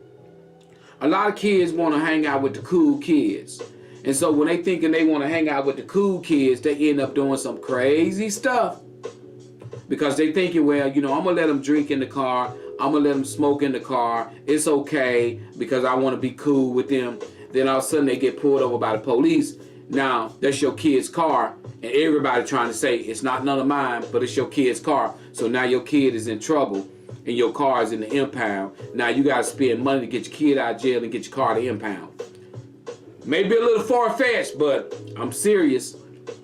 a lot of kids want to hang out with the cool kids. And so when they thinking they want to hang out with the cool kids, they end up doing some crazy stuff. Because they thinking, well, you know, I'm going to let them drink in the car. I'm going to let them smoke in the car. It's okay because I want to be cool with them. Then all of a sudden they get pulled over by the police. Now, that's your kid's car. And everybody trying to say, it's not none of mine, but it's your kid's car. So now your kid is in trouble and your car is in the impound. Now you got to spend money to get your kid out of jail and get your car to impound. Maybe a little far-fetched, but I'm serious.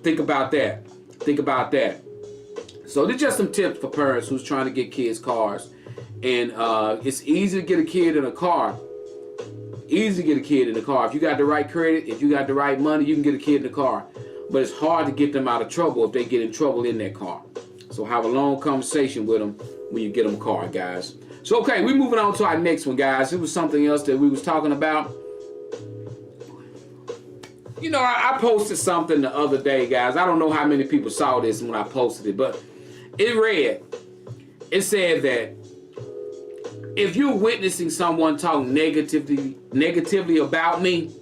Think about that. Think about that. So they're just some tips for parents who's trying to get kids cars. And it's easy to get a kid in a car. Easy to get a kid in the car. If you got the right credit, if you got the right money, you can get a kid in the car. But it's hard to get them out of trouble if they get in trouble in that car. So have a long conversation with them when you get them a car, guys. So, okay, we're moving on to our next one, guys. It was something else that we was talking about. You know, I posted something the other day, guys. I don't know how many people saw this when I posted it, but it said that if you're witnessing someone talk negatively about me,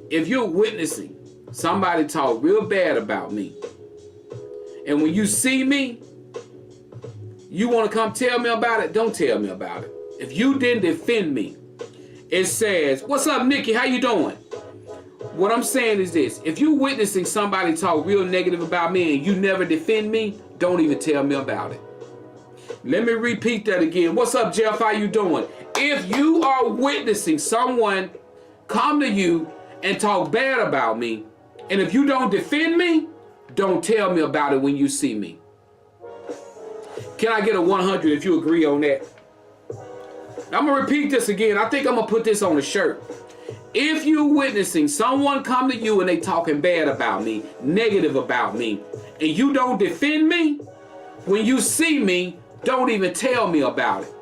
if you're witnessing somebody talk real bad about me, and when you see me, you want to come tell me about it, don't tell me about it. If you didn't defend me, it says, what's up, Nikki? How you doing? What I'm saying is this. If you're witnessing somebody talk real negative about me and you never defend me, don't even tell me about it. Let me repeat that again. What's up, Jeff? How you doing? If you are witnessing someone come to you and talk bad about me, and if you don't defend me, don't tell me about it when you see me. Can I get a 100 if you agree on that? I'm going to repeat this again. I think I'm going to put this on a shirt. If you're witnessing someone come to you and they talking bad about me, negative about me, and you don't defend me, when you see me, don't even tell me about it.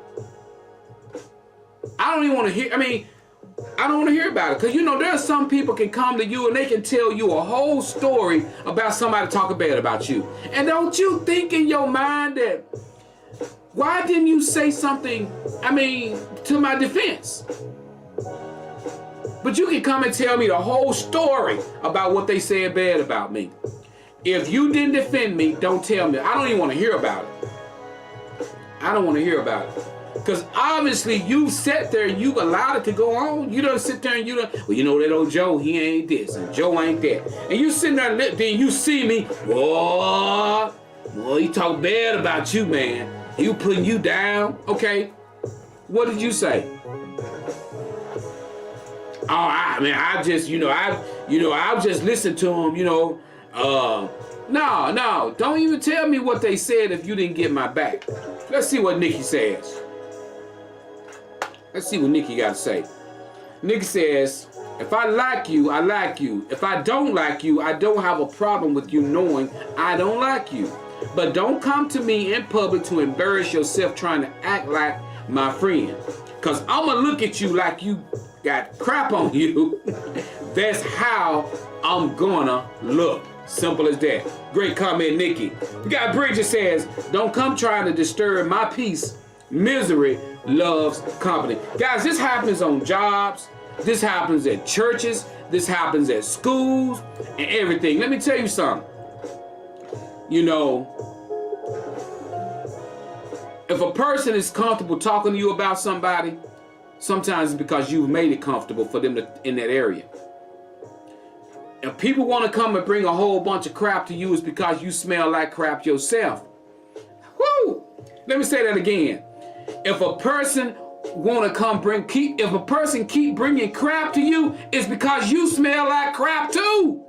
I don't even want to hear, I don't want to hear about it. Because, you know, there are some people can come to you and they can tell you a whole story about somebody talking bad about you. And don't you think in your mind that, why didn't you say something, to my defense? But you can come and tell me the whole story about what they said bad about me. If you didn't defend me, don't tell me. I don't even want to hear about it. I don't want to hear about it. Because obviously you sat there and you allowed it to go on. You don't sit there and well, you know that old Joe, he ain't this and Joe ain't that. And you sitting there, then you see me, boy, he talk bad about you, man. He putting you down. Okay, what did you say? Oh, I just listen to him, No, don't even tell me what they said if you didn't get my back. Let's see what Nikki says. Let's see what Nikki got to say. Nikki says, if I like you, I like you. If I don't like you, I don't have a problem with you knowing I don't like you. But don't come to me in public to embarrass yourself trying to act like my friend. Because I'm going to look at you like you got crap on you. That's how I'm gonna look. Simple as that. Great comment, Nikki. We got Bridget says, don't come trying to disturb my peace. Misery loves company. Guys, this happens on jobs. This happens at churches. This happens at schools and everything. Let me tell you something. You know, if a person is comfortable talking to you about somebody, sometimes it's because you've made it comfortable for them in that area. If people want to come and bring a whole bunch of crap to you, it's because you smell like crap yourself. Woo! Let me say that again. If a person keep bringing crap to you, it's because you smell like crap too.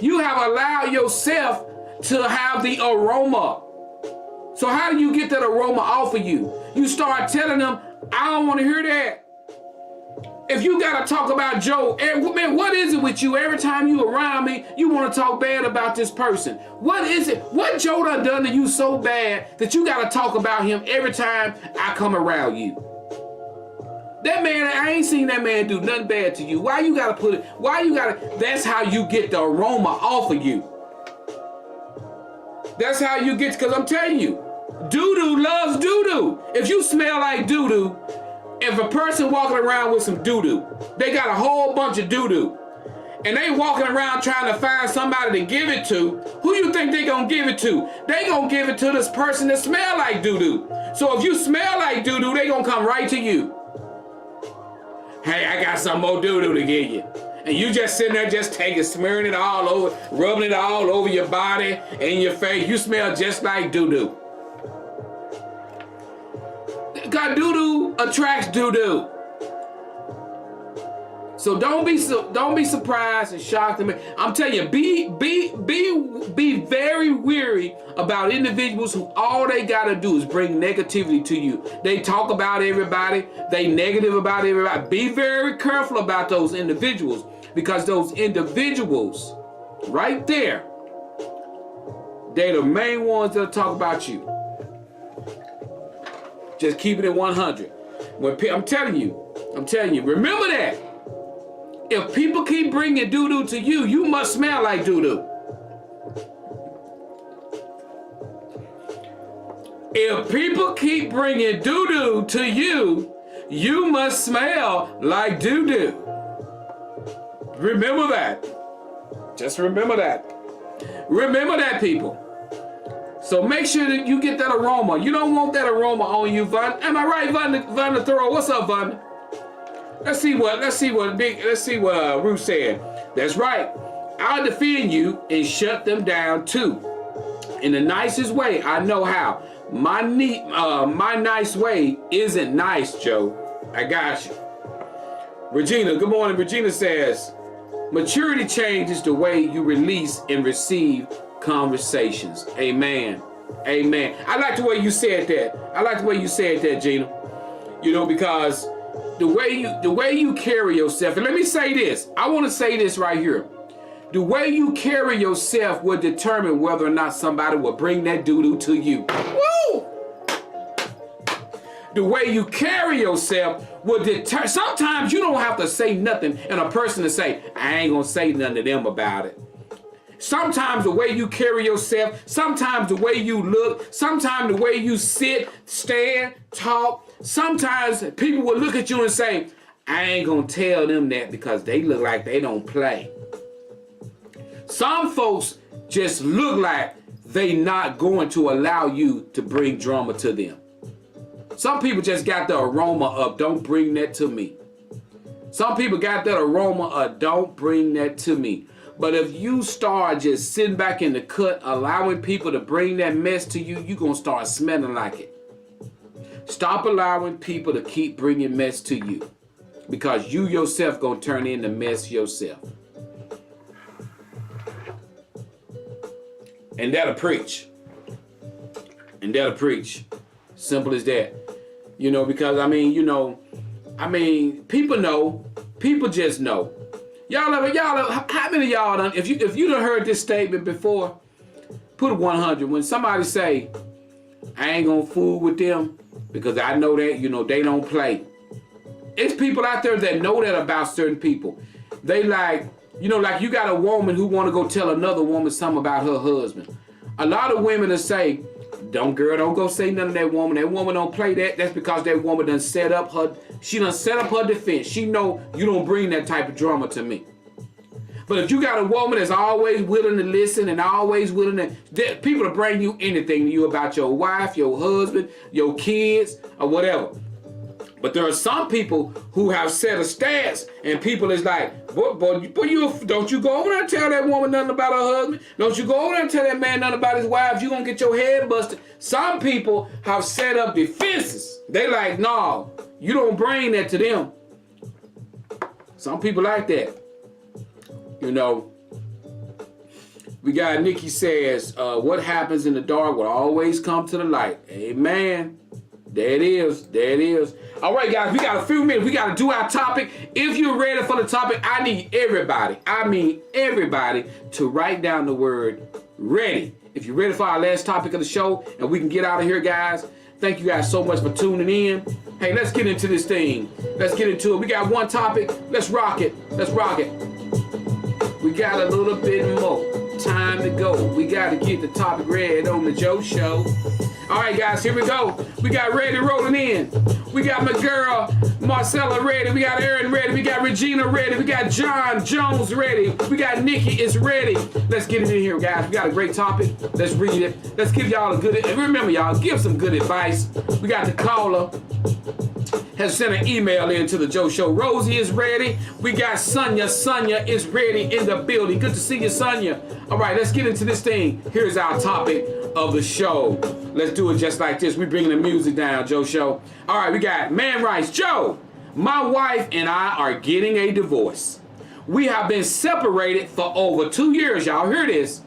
You have allowed yourself to have the aroma. So how do you get that aroma off of you? You start telling them, I don't want to hear that. If you got to talk about Joe, man, what is it with you? Every time you around me, you want to talk bad about this person. What is it? What Joe done to you so bad that you got to talk about him every time I come around you? That man, I ain't seen that man do nothing bad to you. Why you got to that's how you get the aroma off of you. That's how you get, because I'm telling you, doo-doo loves doo-doo. If you smell like doo-doo, if a person walking around with some doo-doo, they got a whole bunch of doo-doo, and they walking around trying to find somebody to give it to, who you think they gonna give it to? They gonna give it to this person that smell like doo-doo. So if you smell like doo-doo, they gonna come right to you. Hey, I got some more doo-doo to give you. And you just sitting there just taking, smearing it all over, rubbing it all over your body and your face. You smell just like doo-doo. God, doo-doo attracts doo-doo. So don't be surprised and shocked. I'm telling you, be very weary about individuals who all they gotta do is bring negativity to you. They talk about everybody, they negative about everybody. Be very careful about those individuals, because those individuals right there, they're the main ones that talk about you. Just keeping it 100. I'm telling you, remember that. If people keep bringing doo-doo to you, you must smell like doo-doo. If people keep bringing doo-doo to you, you must smell like doo-doo. Remember that. Just remember that. Remember that, people. So make sure that you get that aroma. You don't want that aroma on you, Vun. Am I right, Vun Thorough? What's up, Vun? Let's see what Ruth said. That's right. I'll defend you and shut them down too. In the nicest way I know how. My nice way isn't nice, Joe. I got you. Regina, good morning. Regina says, maturity changes the way you release and receive conversations. Amen. Amen. I like the way you said that. Gina. You know, because the way you carry yourself, and let me say this. I want to say this right here. The way you carry yourself will determine whether or not somebody will bring that doo-doo to you. Woo! The way you carry yourself will deter. Sometimes you don't have to say nothing and a person to say, I ain't gonna say nothing to them about it. Sometimes the way you carry yourself, sometimes the way you look, sometimes the way you sit, stand, talk, sometimes people will look at you and say, I ain't gonna tell them that because they look like they don't play. Some folks just look like they not going to allow you to bring drama to them. Some people just got the aroma of don't bring that to me. Some people got that aroma of don't bring that to me. But if you start just sitting back in the cut, allowing people to bring that mess to you, you're going to start smelling like it. Stop allowing people to keep bringing mess to you, because you yourself going to turn into mess yourself. And that'll preach. Simple as that. You know, because people know. People just know. Y'all, how many of y'all done, if you done heard this statement before, put a 100. When somebody say, I ain't gonna fool with them because I know that, they don't play. It's people out there that know that about certain people. They like you got a woman who want to go tell another woman something about her husband. A lot of women will say, don't go say nothing to that woman. That woman don't play that. That's because that woman done set up her defense. She know you don't bring that type of drama to me. But if you got a woman that's always willing to listen and always willing to, people to bring you anything to you about your wife, your husband, your kids, or whatever. But there are some people who have set a stance, and people is like, boy, don't you go over there and tell that woman nothing about her husband. Don't you go over there and tell that man nothing about his wife. You're going to get your head busted. Some people have set up defenses. They like, no, you don't bring that to them. Some people like that. We got Nikki says, what happens in the dark will always come to the light. Amen. There it is. All right, guys, we got a few minutes. We got to do our topic. If you're ready for the topic, I need everybody to write down the word ready. If you're ready for our last topic of the show, and we can get out of here, guys. Thank you guys so much for tuning in. Hey, let's get into this thing. Let's get into it. We got one topic. Let's rock it. We got a little bit more. time to go. We got to get the topic read on the Joe Show. All right, guys, here we go. We got Ready rolling in. We got my girl Marcella ready. We got Aaron ready. We got Regina ready. We got John Jones ready. We got Nikki is ready. Let's get it in here, guys. We got a great topic. Let's read it. Let's give y'all a good, and remember, y'all, give some good advice. We got the caller has sent an email in to the Joe Show. Rosie is ready. We got Sonia. Sonia is ready in the building. Good to see you, Sonia. All right, let's get into this thing. Here's our topic of the show. Let's do it just like this. We bringing the music down, Joe Show. All right, we got Man Rice. Joe, my wife and I are getting a divorce. We have been separated for over 2 years. Y'all hear this?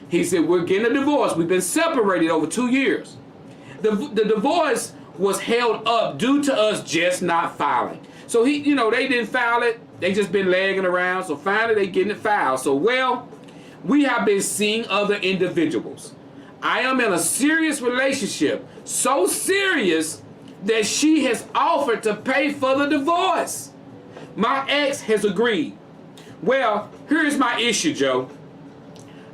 He said, we're getting a divorce. We've been separated over 2 years. The divorce was held up due to us just not filing. So they didn't file it. They just been lagging around. So finally they getting it filed. So we have been seeing other individuals. I am in a serious relationship, so serious that she has offered to pay for the divorce. My ex has agreed. Well, here's my issue, Joe.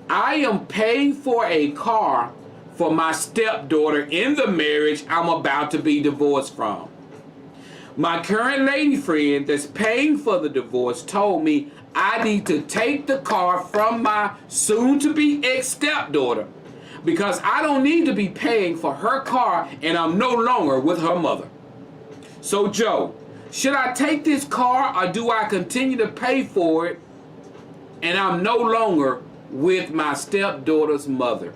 I am paying for a car for my stepdaughter in the marriage I'm about to be divorced from. My current lady friend that's paying for the divorce told me I need to take the car from my soon-to-be ex-stepdaughter because I don't need to be paying for her car and I'm no longer with her mother. So, Joe, should I take this car or do I continue to pay for it and I'm no longer with my stepdaughter's mother?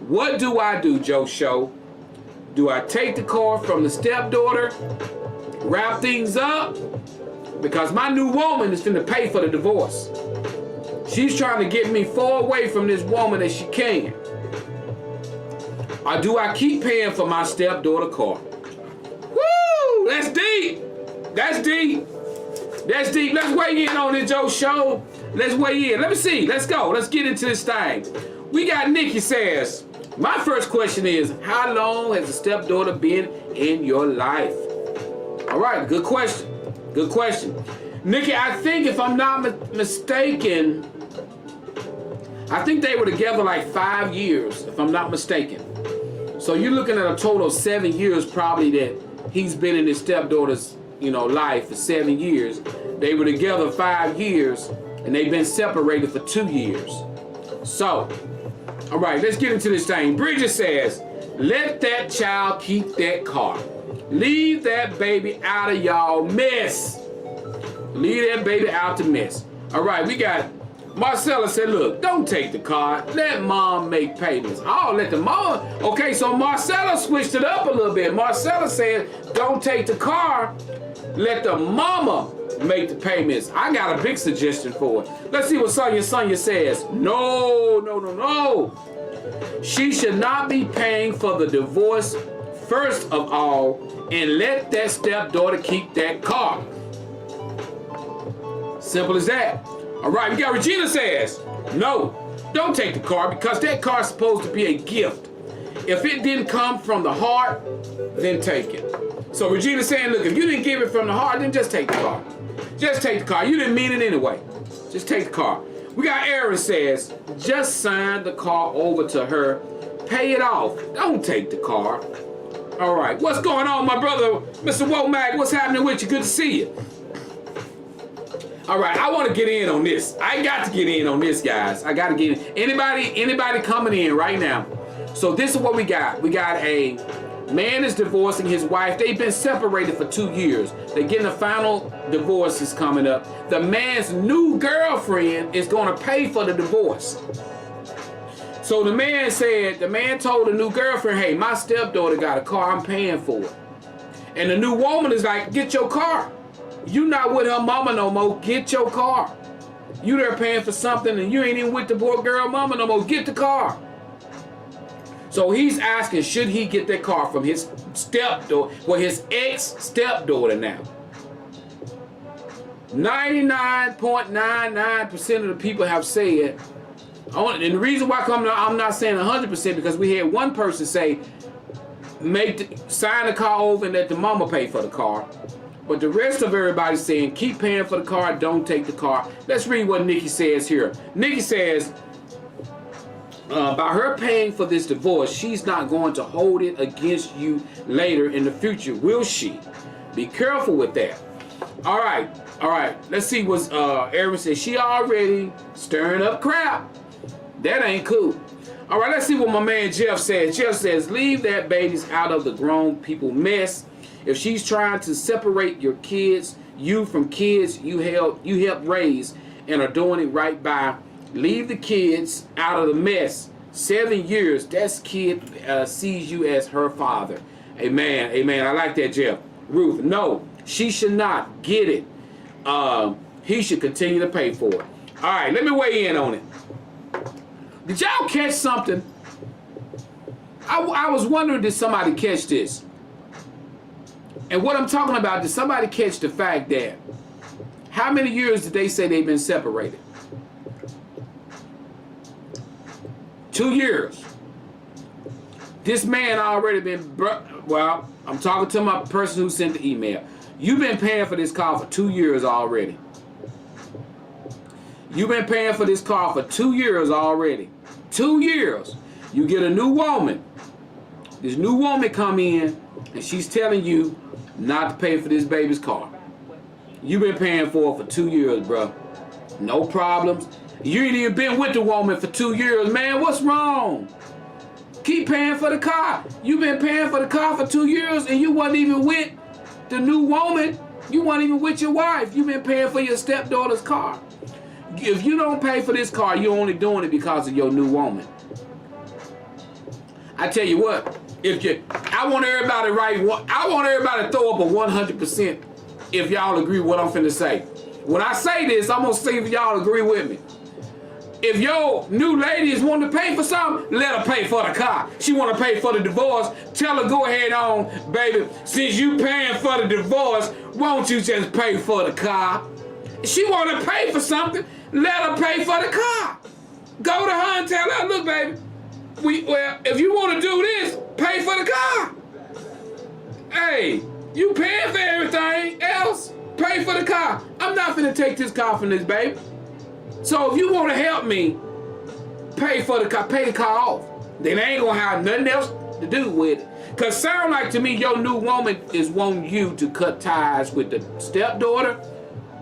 What do I do, Joe Show? Do I take the car from the stepdaughter, wrap things up? Because my new woman is finna pay for the divorce. She's trying to get me far away from this woman as she can. Or do I keep paying for my stepdaughter car? Woo! That's deep. That's deep. That's deep. Let's weigh in on it, Joe Show. Let's weigh in. Let me see. Let's go. Let's get into this thing. We got Nikki says, my first question is, how long has the stepdaughter been in your life? All right, good question. Good question. Nikki, I think if I'm not mistaken, I think they were together like 5 years, if I'm not mistaken. So you're looking at a total of 7 years probably that he's been in his stepdaughter's, life for 7 years. They were together 5 years and they've been separated for 2 years. So, all right, let's get into this thing. Bridget says, let that child keep that car. Leave that baby out of y'all mess. Leave that baby out the mess. All right, we got Marcella said, look, don't take the car. Let mom make payments. Oh, let the mom. Okay, so Marcella switched it up a little bit. Marcella said, don't take the car. Let the mama make the payments. I got a big suggestion for it. Let's see what Sonia says. No. She should not be paying for the divorce first of all, and let that stepdaughter keep that car. Simple as that. All right, we got Regina says, no, don't take the car because that car is supposed to be a gift. If it didn't come from the heart, then take it. So Regina's saying, look, if you didn't give it from the heart, then just take the car. Just take the car. You didn't mean it anyway. Just take the car. We got Aaron says, just sign the car over to her. Pay it off. Don't take the car. All right. What's going on, my brother, Mr. Womack? What's happening with you? Good to see you. All right. I want to get in on this. I got to get in on this, guys. I got to get in. Anybody coming in right now? So this is what we got. We got a man is divorcing his wife. They've been separated for 2 years. They're getting a final divorce is coming up. The man's new girlfriend is going to pay for the divorce. So the man told the new girlfriend, hey, my stepdaughter got a car, I'm paying for it. And the new woman is like, get your car. You not with her mama no more, get your car. You there paying for something and you ain't even with the boy girl mama no more, get the car. So he's asking, should he get that car from his stepdaughter, well, his ex-stepdaughter now. 99.99% of the people have said, and the reason why I'm not saying 100% because we had one person say, sign the car over and let the mama pay for the car. But the rest of everybody's saying, keep paying for the car, don't take the car. Let's read what Nikki says here. Nikki says, by her paying for this divorce, she's not going to hold it against you later in the future, will she? Be careful with that. All right. Let's see what Erin says. She already stirring up crap. That ain't cool. All right, let's see what my man Jeff says. Jeff says, leave that babies out of the grown people mess. If she's trying to separate your kids, you from kids you help raise and are doing it right by, leave the kids out of the mess. 7 years, that kid sees you as her father. Amen. I like that, Jeff. Ruth, no, she should not get it. He should continue to pay for it. All right, let me weigh in on it. Did y'all catch something? I was wondering, did somebody catch this? And what I'm talking about, did somebody catch the fact that how many years did they say they've been separated? 2 years. This man already been, well, I'm talking to my person who sent the email. You've been paying for this car for 2 years already. You've been paying for this car for 2 years already. 2 years. You get a new woman. This new woman come in and she's telling you not to pay for this baby's car. You've been paying for it for 2 years, bro. No problems. You ain't even been with the woman for 2 years, man. What's wrong? Keep paying for the car. You've been paying for the car for 2 years and you wasn't even with the new woman. You weren't even with your wife. You've been paying for your stepdaughter's car. If you don't pay for this car, you're only doing it because of your new woman. I tell you what, I want everybody to throw up a 100% if y'all agree with what I'm finna say. When I say this, I'm gonna see if y'all agree with me. If your new lady is wanting to pay for something, let her pay for the car. She want to pay for the divorce, tell her go ahead on, baby. Since you paying for the divorce, won't you just pay for the car? She want to pay for something, let her pay for the car. Go to her and tell her, look, baby, if you want to do this, pay for the car. Hey, you paying for everything else, pay for the car. I'm not finna take this car from this baby. So if you want to help me pay for the car, pay the car off. Then I ain't gonna have nothing else to do with it. Cause sound like to me your new woman is wanting you to cut ties with the stepdaughter,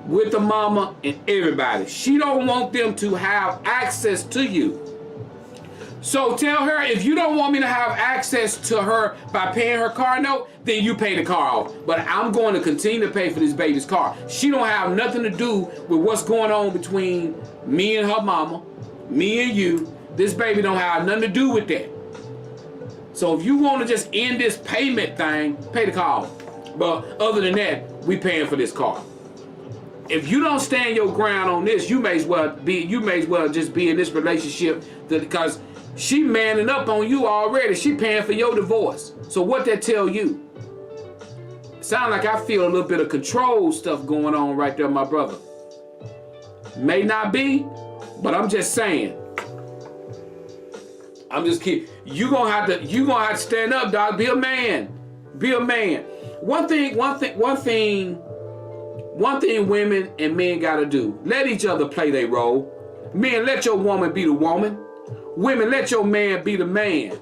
with the mama, and everybody. She don't want them to have access to you. So tell her, if you don't want me to have access to her by paying her car note, then you pay the car off. But I'm going to continue to pay for this baby's car. She don't have nothing to do with what's going on between me and her mama, me and you. This baby don't have nothing to do with that. So if you want to just end this payment thing, pay the car off. But other than that, we paying for this car. If you don't stand your ground on this, you may as well just be in this relationship because she manning up on you already. She paying for your divorce. So what that tell you? Sound like I feel a little bit of control stuff going on right there, my brother. May not be, but I'm just saying. I'm just kidding. You gonna have to stand up, dog. Be a man. Be a man. One thing women and men gotta do. Let each other play their role. Men, let your woman be the woman. Women, let your man be the man.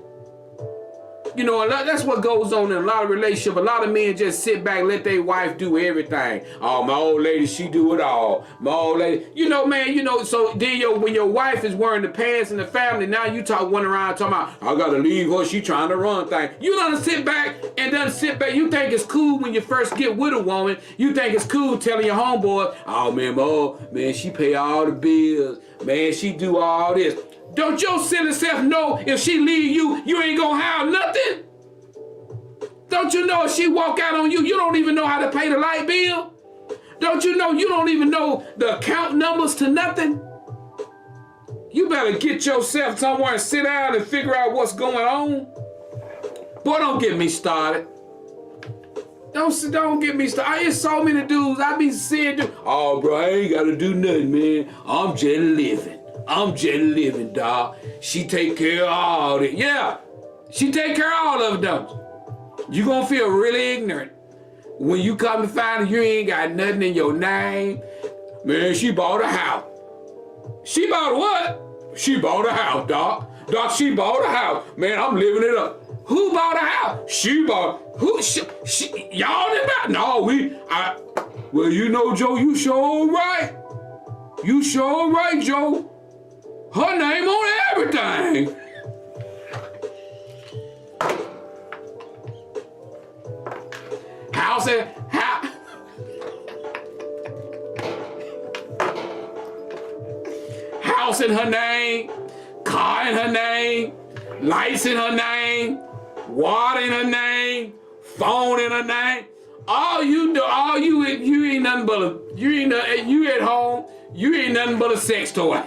You know, that's what goes on in a lot of relationships. A lot of men just sit back, let their wife do everything. Oh, my old lady, she do it all. My old lady, you know, man, you know, so then when your wife is wearing the pants in the family, now you one around talking about, I gotta leave her, she trying to run things. You don't sit back. You think it's cool when you first get with a woman. You think it's cool telling your homeboy, oh, man, she pay all the bills. Man, she do all this. Don't your silly self know if she leave you, you ain't gonna have nothing? Don't you know if she walk out on you, you don't even know how to pay the light bill? Don't you know you don't even know the account numbers to nothing? You better get yourself somewhere and sit down and figure out what's going on. Boy, don't get me started. Don't get me started. It's so many dudes I be seeing, oh, bro, I ain't gotta do nothing, man. I'm just living. Dog. She take care of all that. Yeah, she take care of all of it, don't you? You gonna feel really ignorant when you come to find out you ain't got nothing in your name. Man, she bought a house. She bought what? She bought a house, dog. Doc, she bought a house. Man, I'm living it up. Who bought a house? She bought. Who? Y'all didn't buy? No, well, you know, Joe, you sure right. You sure right, Joe. Her name on everything. House in her name, car in her name, lights in her name, water in her name, phone in her name. You ain't nothing but you at home, you ain't nothing but a sex toy.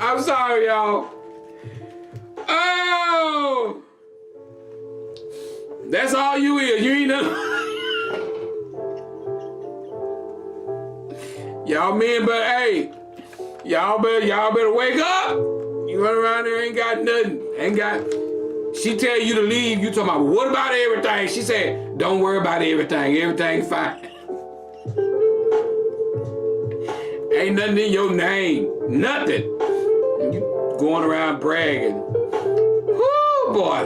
I'm sorry, y'all. Oh, that's all you is. You ain't nothing. Y'all men, but hey, y'all better wake up. You run around there, ain't got nothing. She tell you to leave. You talking about, what about everything? She said, don't worry about everything. Everything's fine. Ain't nothing in your name. Nothing. You going around bragging. Whoo, boy.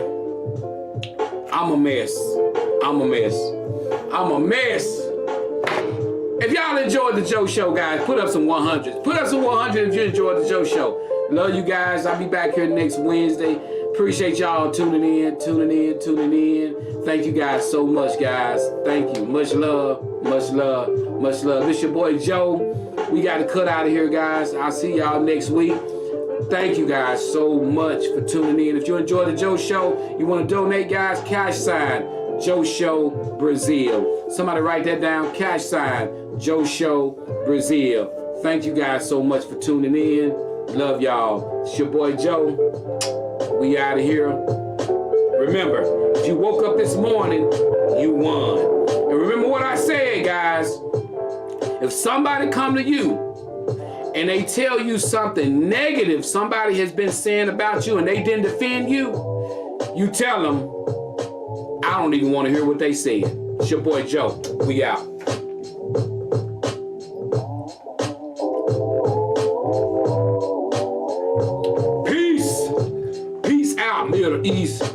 I'm a mess. If y'all enjoyed the Joe Show, guys, put up some 100s. Put up some 100 if you enjoyed the Joe Show. Love you guys. I'll be back here next Wednesday. Appreciate y'all tuning in. Thank you guys so much, guys. Thank you. Much love. This your boy Joe. We got to cut out of here, guys. I'll see y'all next week. Thank you guys so much for tuning in. If you enjoyed the Joe Show, you want to donate, guys, cash sign Joe Show Brazil. Somebody write that down. Cash sign Joe Show Brazil. Thank you guys so much for tuning in. Love y'all. It's your boy Joe. We out of here. Remember, if you woke up this morning, you won. And remember what I said, guys. If somebody come to you and they tell you something negative somebody has been saying about you and they didn't defend you, you tell them, I don't even want to hear what they said. It's your boy Joe. We out. Peace out, Middle East.